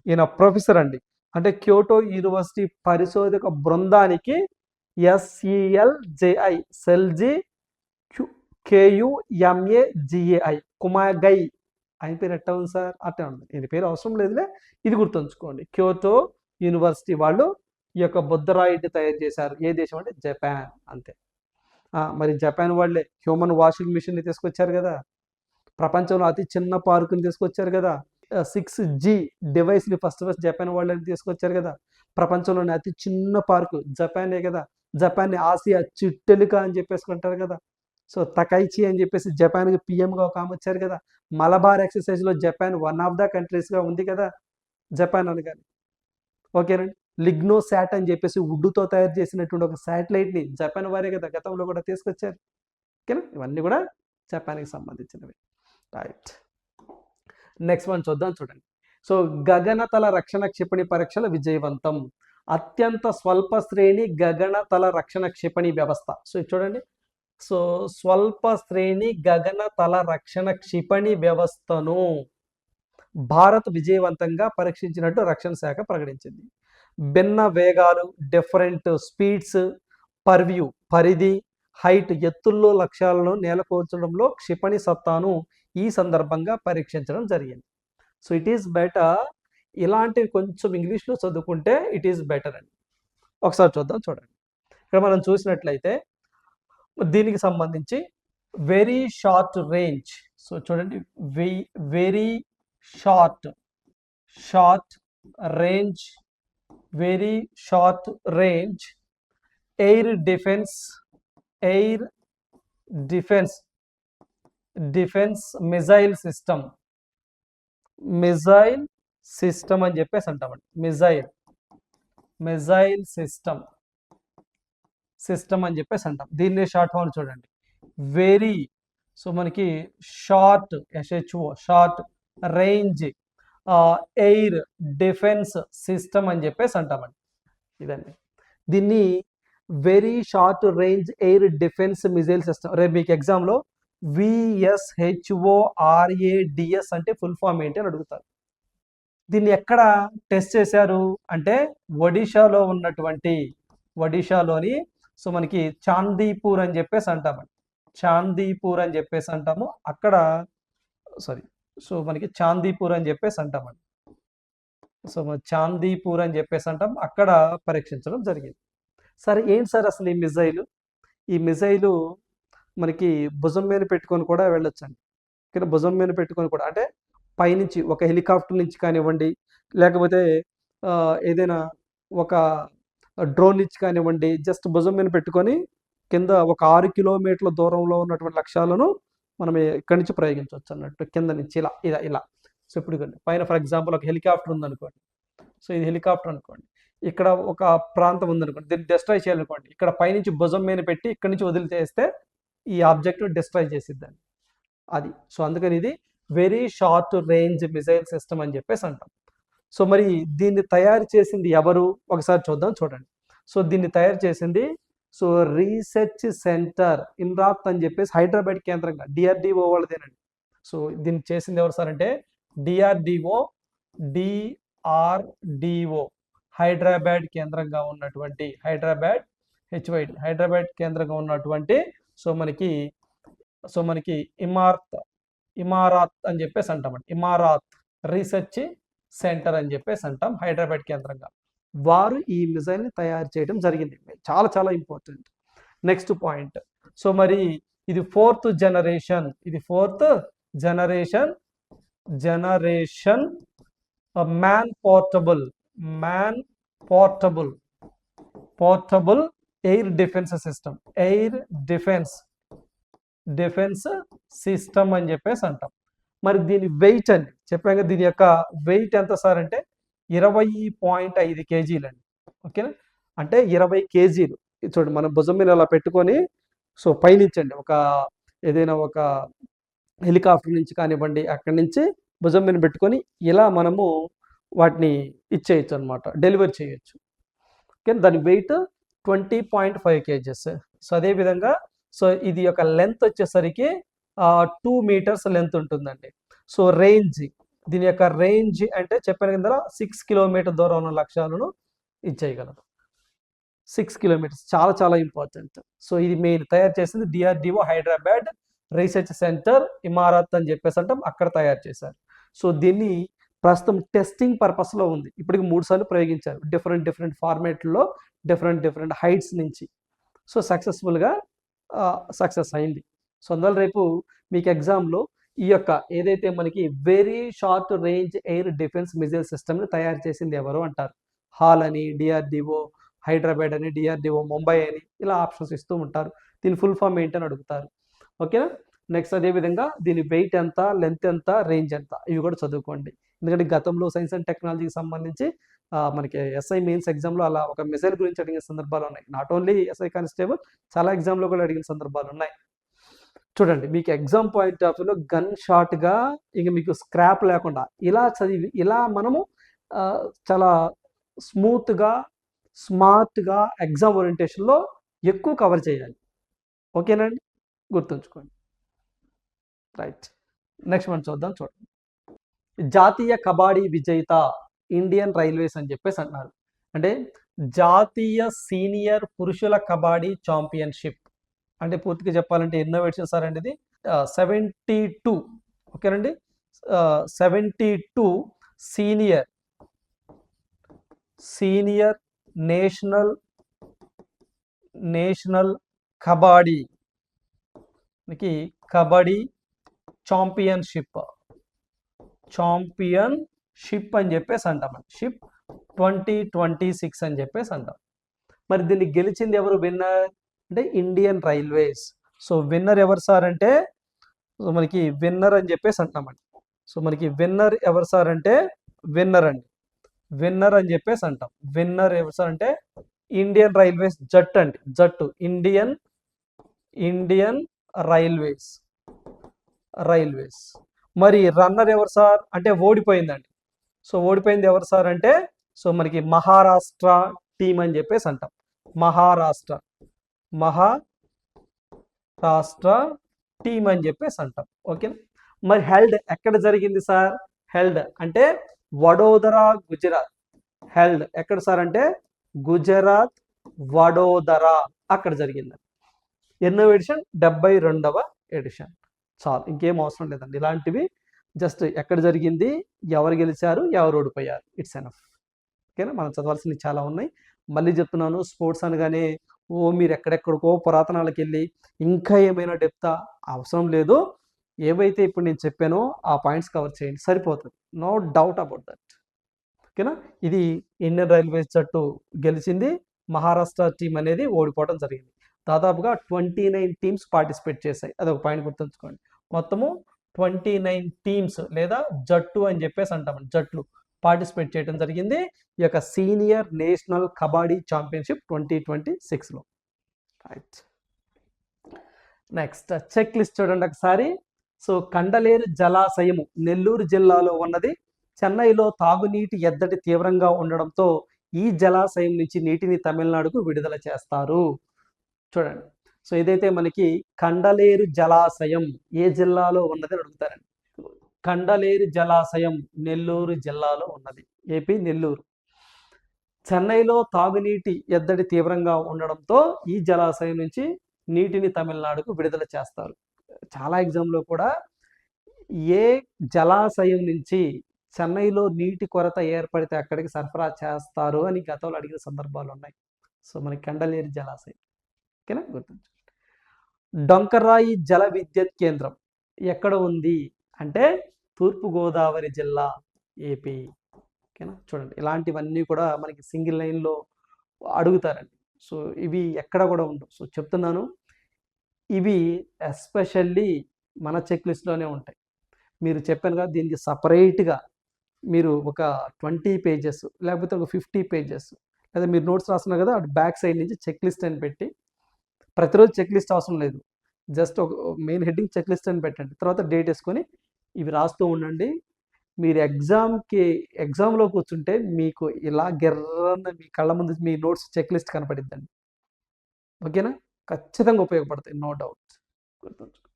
ఈయన ప్రొఫెసర్ అండి. అంటే క్యోటో యూనివర్సిటీ పరిశోధక బృందానికి SELJI, సెల్జీ KUMAGAI, కుమాగై ఆయన పేరు ఎట్టా ఉంది సార్, అట్టే ఉంది. ఈయన పేరు అవసరం లేదులే, ఇది గుర్తుంచుకోండి. క్యోటో యూనివర్సిటీ వాళ్ళు ఈ యొక్క బుద్ధరాయిడ్ని తయారు చేశారు. ఏ దేశం అంటే జపాన్, అంతే. మరి జపాన్ వాళ్ళే హ్యూమన్ వాషింగ్ మిషన్ని తీసుకొచ్చారు కదా, ప్రపంచంలో అతి చిన్న పార్కుని తీసుకొచ్చారు కదా, 6G డివైస్ని ఫస్ట్ జపాన్ వాళ్ళని తీసుకొచ్చారు కదా, ప్రపంచంలోని అతి చిన్న పార్కు జపానే కదా, జపాన్ని ఆసియా చిట్టెలుక అని చెప్పేసుకుంటారు కదా. సో తకైచి అని చెప్పేసి జపాన్కి పిఎంగా ఒక ఆమె వచ్చారు కదా. మలబార్ ఎక్సర్సైజ్లో జపాన్ వన్ ఆఫ్ ద కంట్రీస్గా ఉంది కదా జపాన్ అనగానే. ఓకేనండి. లిగ్నోసాట్ అని చెప్పేసి వుడ్తో తయారు చేసినటువంటి ఒక శాటిలైట్ని జపాన్ వారే కదా గతంలో కూడా తీసుకొచ్చారు. ఓకేనా, ఇవన్నీ కూడా జపాన్కి సంబంధించినవి. రైట్, నెక్స్ట్ వన్ చూద్దాం. చూడండి. సో గగనతల రక్షణ క్షిపణి పరీక్షల విజయవంతం. అత్యంత స్వల్ప శ్రేణి గగనతల రక్షణ క్షిపణి వ్యవస్థ. సో చూడండి, సో స్వల్ప శ్రేణి గగనతల రక్షణ క్షిపణి వ్యవస్థను భారత్ విజయవంతంగా పరీక్షించినట్టు రక్షణ శాఖ ప్రకటించింది. భిన్న వేగాలు, డిఫరెంట్ స్పీడ్స్, పర్వ్యూ పరిధి, హైట్ ఎత్తుల్లో లక్ష్యాలను నేలకూర్చడంలో క్షిపణి సత్తాను ఈ సందర్భంగా పరీక్షించడం జరిగింది. సో ఇట్ ఈస్ బెటర్, ఇలాంటివి కొంచెం ఇంగ్లీష్లో చదువుకుంటే ఇట్ ఈస్ బెటర్ అండి. ఒకసారి చూద్దాం. చూడండి, ఇక్కడ మనం చూసినట్లయితే దీనికి సంబంధించి వెరీ షార్ట్ రేంజ్. సో చూడండి, very short range, very short range air defence missile system అని చెప్పేసి అంటామండి. మిజైల్ సిస్టమ్ అని చెప్పేసి అంటాం. దీన్ని షార్ట్ ఫామ్ చూడండి, వెరీ, సో మనకి short SHO short range air defence system అని చెప్పేసి అంటామండి. ఇదండి, దీన్ని very short range air defence missile system. రేపు మీకు ఎగ్జామ్లో VSHORADS అంటే ఫుల్ ఫామ్ ఏంటి అని అడుగుతారు. దీన్ని ఎక్కడ టెస్ట్ చేశారు అంటే ఒడిషాలోని సో మనకి చాందీపూర్ అని చెప్పేసి అంటామండి. అక్కడ సో మనకి చాందీపూర్ అని చెప్పేసి అంటామండి. సో చాందీపూర్ అని చెప్పేసి అంటాం, అక్కడ పరీక్షించడం జరిగింది. సరే ఏంటి సార్ అసలు ఈ మిజైలు మనకి భుజం మీద పెట్టుకొని కూడా వెళ్ళొచ్చండి. ఇక్కడ భుజం మీద పెట్టుకొని కూడా, అంటే పైనుంచి ఒక హెలికాప్టర్ నుంచి కానివ్వండి, లేకపోతే ఏదైనా ఒక డ్రోన్ నుంచి కానివ్వండి, జస్ట్ భుజం మీద పెట్టుకొని కింద ఒక 6 కిలోమీటర్ల దూరంలో ఉన్నటువంటి లక్ష్యాలను మనం ఇక్కడి నుంచి ప్రయోగించవచ్చు అన్నట్టు, కింద నుంచి ఇలా. సో ఇప్పుడు పైన ఫర్ ఎగ్జాంపుల్ ఒక హెలికాప్టర్ ఉందనుకోండి. సో ఇది హెలికాప్టర్ అనుకోండి, ఇక్కడ ఒక ప్రాంతం ఉందనుకోండి, దీన్ని డిస్ట్రాయ్ చేయాలనుకోండి, ఇక్కడ పైనుంచి భుజం మీద పెట్టి ఇక్కడి నుంచి వదిలితేస్తే ఈ ఆబ్జెక్ట్ డిస్ట్రాయ్ చేసిద్దండి అది. సో అందుకని ఇది very short range missile system అని చెప్పేసి అంటాం. సో మరి దీన్ని తయారు చేసింది ఎవరు ఒకసారి చూద్దాం, చూడండి. సో దీన్ని తయారు చేసింది సో రీసెర్చ్ సెంటర్ ఇమ్రాత్ అని చెప్పేసి హైదరాబాద్ కేంద్రంగా డిఆర్డిఓ వాళ్ళదేనండి. సో దీన్ని చేసింది ఎవరు సార్ అంటే డిఆర్డిఓ హైదరాబాద్ కేంద్రంగా ఉన్నటువంటి హైదరాబాద్ కేంద్రంగా ఉన్నటువంటి సో మనకి ఇమారాత్ అని చెప్పేసి అంటామండి. ఇమారాత్ రీసెర్చ్ సెంటర్ అని చెప్పేసి అంటాం, హైదరాబాద్ కేంద్రంగా. వారు ఈ మిజైల్ని తయారు చేయడం జరిగింది. చాలా చాలా ఇంపార్టెంట్. నెక్స్ట్ పాయింట్, సో మరి ఇది fourth generation man portable air defence system అని చెప్పేసి అంటాం. మరి దీని వెయిట్ అండి చెప్పాక, దీని యొక్క వెయిట్ ఎంత సార్ అంటే 20.5 kgs అండి. ఓకేనా, అంటే 20 kgs. చూడండి, మనం భుజం మీద అలా పెట్టుకొని సో పైనుంచండి ఏదైనా ఒక హెలికాప్టర్ నుంచి కానివ్వండి, అక్కడి నుంచి భుజం మీద పెట్టుకొని ఇలా మనము వాటిని ఇచ్చేయచ్చు అనమాట, డెలివరీ చేయొచ్చు. ఓకే, దాని వెయిట్ 20.5 kgs. సో అదేవిధంగా సో ఇది యొక్క లెంత్ వచ్చేసరికి 2 meters లెంత్ ఉంటుందండి. సో దీని యొక్క రేంజ్ అంటే చెప్పాను కింద 6 kilometers దూరం ఉన్న లక్ష్యాలను ఇచ్చేయగలరు. 6 kilometers చాలా చాలా ఇంపార్టెంట్. సో ఇది మెయిన్ తయారు చేసింది DRDO Hyderabad research centre Imarat అని చెప్పేసి అంటాం, అక్కడ తయారు చేశారు. సో దీన్ని ప్రస్తుతం టెస్టింగ్ పర్పస్లో ఉంది. ఇప్పటికి 3 సార్లు ప్రయోగించారు, డిఫరెంట్ ఫార్మేట్లో డిఫరెంట్ హైట్స్ నుంచి. సో సక్సెస్ఫుల్గా సక్సెస్ అయింది. సో అందువల్ల రేపు మీకు ఎగ్జామ్లో ఈ యొక్క ఏదైతే మనకి very short range air defence missile సిస్టమ్ని తయారు చేసింది ఎవరు అంటారు. హాల్ అని, డిఆర్డిఓ హైదరాబాద్ అని, డిఆర్డిఓ ముంబై అని, ఇలా ఆప్షన్స్ ఇస్తూ ఉంటారు. దీని ఫుల్ ఫామ్ ఏంటని అడుగుతారు. ఓకేనా. నెక్స్ట్ అదేవిధంగా దీని వెయిట్ ఎంత, లెంత్ ఎంత, రేంజ్ ఎంత, ఇవి కూడా చదువుకోండి. ఎందుకంటే గతంలో సైన్స్ అండ్ టెక్నాలజీకి సంబంధించి మనకి ఎస్ఐ మెయిన్స్ ఎగ్జామ్లో అలా ఒక మిసైల్ గురించి అడిగిన సందర్భాలు ఉన్నాయి. నాట్ ఓన్లీ ఎస్ఐ కానిస్టేబుల్, చాలా ఎగ్జామ్లో కూడా అడిగిన సందర్భాలు ఉన్నాయి. చూడండి, మీకు ఎగ్జామ్ పాయింట్ ఆఫ్ వ్యూలో గన్ షాట్గా ఇక మీకు స్క్రాప్ లేకుండా ఇలా చదివి ఇలా మనము చాలా స్మూత్గా స్మార్ట్గా ఎగ్జామ్ ఓరియంటేషన్లో ఎక్కువ కవర్ చేయాలి. ఓకేనండి, గుర్తుంచుకోండి. రైట్, నెక్స్ట్ మనం చూద్దాం. చూడండి, జాతీయ కబడ్డీ విజేత ఇండియన్ రైల్వేస్ అని చెప్పేసి అంటున్నారు. అంటే జాతీయ సీనియర్ పురుషుల కబడ్డీ ఛాంపియన్షిప్ అంటే పూర్తిగా చెప్పాలంటే ఎన్నో ఎడిషన్ సార్ అండి ఇది 72. ఓకేనండి, 72 సీనియర్ నేషనల్ కబడ్డీ ఛాంపియన్షిప్ అని చెప్పేసి అంటామండి. షిప్ 2026 అని చెప్పేసి అంటాం. మరి దీన్ని గెలిచింది ఎవరు? విన్నర్ అంటే ఇండియన్ రైల్వేస్. సో విన్నర్ ఎవరు సార్ అంటే మనకి విన్నర్ అని చెప్పేసి అంటామండి. సో మనకి విన్నర్ ఎవరు సార్ అంటే విన్నర్ అని చెప్పేసి అంటాం. విన్నర్ ఎవరు సార్ అంటే ఇండియన్ రైల్వేస్ జట్టు అండి, జట్టు ఇండియన్ రైల్వేస్. మరి రన్నర్ ఎవరు సార్ అంటే ఓడిపోయిందండి. సో ఓడిపోయింది ఎవరు సార్ అంటే సో మనకి మహారాష్ట్ర టీం అని చెప్పేసి అంటాం. మహారాష్ట్ర టీం అని చెప్పేసి అంటాం. ఓకే, మరి హెల్డ్ ఎక్కడ జరిగింది సార్? హెల్డ్ అంటే వడోదరా, గుజరాత్. హెల్డ్ ఎక్కడ సార్ అంటే గుజరాత్, వడోదరా, అక్కడ జరిగింది. ఎన్నో ఎడిషన్? 72వ ఎడిషన్. చాలు, ఇంకేం అవసరం లేదండి. ఇలాంటివి జస్ట్ ఎక్కడ జరిగింది, ఎవరు గెలిచారు, ఎవరు ఓడిపోయారు, ఇట్స్ ఎనఫ్. ఓకేనా, మనం చదవాల్సినవి చాలా ఉన్నాయి. మళ్ళీ చెప్తున్నాను, స్పోర్ట్స్ అనగానే మీరు ఎక్కడెక్కడికో పురాతనాలకు వెళ్ళి ఇంకా ఏమైనా డెప్తా అవసరం లేదు. ఏవైతే ఇప్పుడు నేను చెప్పానో ఆ పాయింట్స్ కవర్ చేయండి, సరిపోతుంది. No doubt about that. ఓకేనా, ఇది ఇండియన్ రైల్వేస్ జట్టు గెలిచింది, మహారాష్ట్ర టీం అనేది ఓడిపోవడం జరిగింది. దాదాపుగా 29 టీమ్స్ పార్టిసిపేట్ చేశాయి. అదొక పాయింట్ గుర్తుంచుకోండి. మొత్తము 29 టీమ్స్ లేదా జట్టు అని చెప్పేసి అంటాం, జట్లు పార్టిసిపేట్ చేయడం జరిగింది ఈ యొక్క సీనియర్ నేషనల్ కబడ్డీ ఛాంపియన్షిప్ 2026లో. రైట్, నెక్స్ట్ చెక్ లిస్ట్ చూడండి ఒకసారి. సో కండలేరు జలాశయము నెల్లూరు జిల్లాలో ఉన్నది చెన్నైలో తాగునీటి ఎద్దడి తీవ్రంగా ఉండడంతో ఈ జలాశయం నుంచి నీటిని తమిళనాడుకు విడుదల చేస్తారు. చూడండి. సో ఇదైతే మనకి కండలేరు జలాశయం ఏ జిల్లాలో ఉన్నదని అడుగుతారండి. కండలేరు జలాశయం నెల్లూరు జిల్లాలో ఉన్నది. ఏపీ నెల్లూరు. చెన్నైలో తాగునీటి ఎద్దడి తీవ్రంగా ఉండడంతో ఈ జలాశయం నుంచి నీటిని తమిళనాడుకు విడుదల చేస్తారు. చాలా ఎగ్జామ్లో కూడా ఏ జలాశయం నుంచి చెన్నైలో నీటి కొరత ఏర్పడితే అక్కడికి సరఫరా చేస్తారు అని గతంలో అడిగిన సందర్భాలు ఉన్నాయి. సో మనకి కండలేరు జలాశయం. ఓకేనా, గుర్తుంచు. డొంకరాయి జల విద్యుత్ కేంద్రం ఎక్కడ ఉంది అంటే తూర్పుగోదావరి జిల్లా, ఏపీ. ఓకేనా, చూడండి ఇలాంటివన్నీ కూడా మనకి సింగిల్ లైన్లో అడుగుతారండి. సో ఇవి ఎక్కడ కూడా ఉండవు. సో చెప్తున్నాను, ఇవి ఎస్పెషల్లీ మన చెక్ లిస్ట్లోనే ఉంటాయి. మీరు చెప్పాను కదా, దీనికి సపరేట్గా మీరు ఒక 20 పేజెస్ లేకపోతే ఒక 50 పేజెస్ లేదా మీరు నోట్స్ రాస్తున్నారు కదా, అటు బ్యాక్ సైడ్ నుంచి చెక్ లిస్ట్ అని పెట్టి, ప్రతిరోజు చెక్ లిస్ట్ అవసరం లేదు, జస్ట్ ఒక మెయిన్ హెడ్డింగ్ చెక్ లిస్ట్ అని పెట్టండి, తర్వాత డేట్ వేసుకొని ఇవి రాస్తూ ఉండండి. మీరు ఎగ్జామ్లో కూర్చుంటే మీకు ఇలా గిర్రన్న మీ కళ్ళ ముందు మీ నోట్స్ చెక్ లిస్ట్ కనపడిద్దండి. ఓకేనా, ఖచ్చితంగా ఉపయోగపడతాయి, నో డౌట్. గుర్తుంచుకో.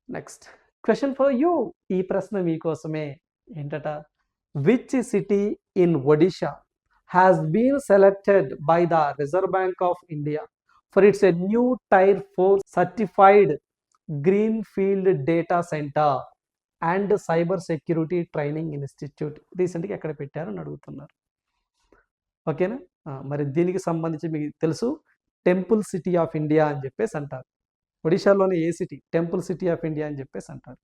Next question for you. ఈ ప్రశ్న మీకోసమే. ఏంటట? Which city in Odisha has been selected by the Reserve Bank of India for its a new tier 4 certified green field data centre and cyber security training institute రీసెంట్గా ఎక్కడ పెట్టారని అడుగుతున్నారు. ఓకేనా, మరి దీనికి సంబంధించి మీకు తెలుసు, టెంపుల్ సిటీ ఆఫ్ ఇండియా అని చెప్పేసి అంటారు. ఒడిశాలోని ఏ city? Temple city of India అని చెప్పేసి అంటారు.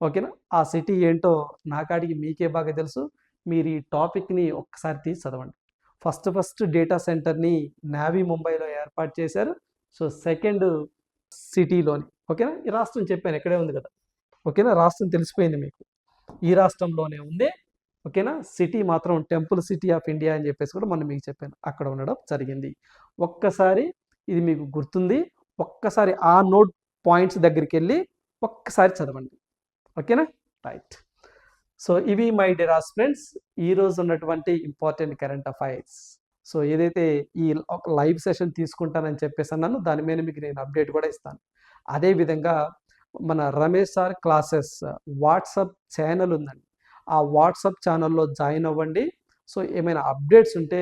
ఓకేనా, ఆ సిటీ ఏంటో నాకాడికి మీకే బాగా తెలుసు. మీరు ఈ టాపిక్ని ఒక్కసారి తీసి చదవండి. ఫస్ట్ డేటా సెంటర్ని నావీ ముంబైలో ఏర్పాటు చేశారు. సో సెకండ్ సిటీలోని. ఓకేనా, ఈ రాష్ట్రం చెప్పాను ఎక్కడే ఉంది కదా. ఓకేనా, రాష్ట్రం తెలిసిపోయింది మీకు, ఈ రాష్ట్రంలోనే ఉంది. ఓకేనా, సిటీ మాత్రం టెంపుల్ సిటీ ఆఫ్ ఇండియా అని చెప్పేసి కూడా మనం మీకు చెప్పాను, అక్కడ ఉండడం జరిగింది. ఒక్కసారి ఇది మీకు గుర్తుంది, ఒక్కసారి ఆ నోట్ పాయింట్స్ దగ్గరికి వెళ్ళి ఒక్కసారి చదవండి. ఓకేనా, రైట్. సో ఇవి మై డియర్ ఫ్రెండ్స్ ఈరోజు ఉన్నటువంటి ఇంపార్టెంట్ కరెంట్ అఫైర్స్. సో ఏదైతే ఈ ఒక లైవ్ సెషన్ తీసుకుంటానని చెప్పేసి అన్నాను, దాని మీద మీకు నేను అప్డేట్ కూడా ఇస్తాను. అదేవిధంగా మన Ramesh sir classes WhatsApp channel ఉందండి, ఆ వాట్సాప్ ఛానల్లో జాయిన్ అవ్వండి. సో ఏమైనా అప్డేట్స్ ఉంటే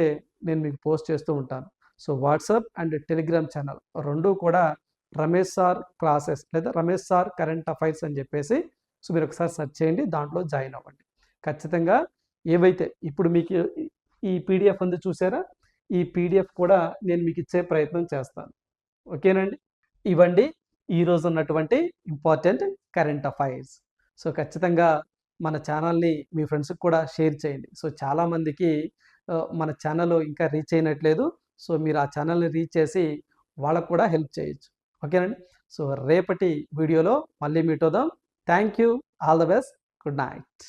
నేను మీకు పోస్ట్ చేస్తూ ఉంటాను. So WhatsApp and Telegram channel రెండు కూడా రమేష్ సార్ క్లాసెస్ లేదా రమేష్ సార్ కరెంట్ అఫైర్స్ అని చెప్పేసి సో మీరు ఒకసారి సెర్చ్ చేయండి, దాంట్లో జాయిన్ అవ్వండి. ఖచ్చితంగా ఏవైతే ఇప్పుడు మీకు ఈ పీడిఎఫ్ ఉంది చూసారా, ఈ పీడిఎఫ్ కూడా నేను మీకు ఇచ్చే ప్రయత్నం చేస్తాను. ఓకేనండి, ఇవ్వండి ఈరోజు ఉన్నటువంటి ఇంపార్టెంట్ కరెంట్ అఫైర్స్. సో ఖచ్చితంగా మన ఛానల్ని మీ ఫ్రెండ్స్కి కూడా షేర్ చేయండి. సో చాలామందికి మన ఛానల్ ఇంకా రీచ్ అయినట్లేదు. సో మీరు ఆ ఛానల్ని రీచ్ చేసి వాళ్ళకు కూడా హెల్ప్ చేయొచ్చు. ఓకేనండి, సో రేపటి వీడియోలో మళ్ళీ మీట్ అవుదాం. Thank you, all the best, good night.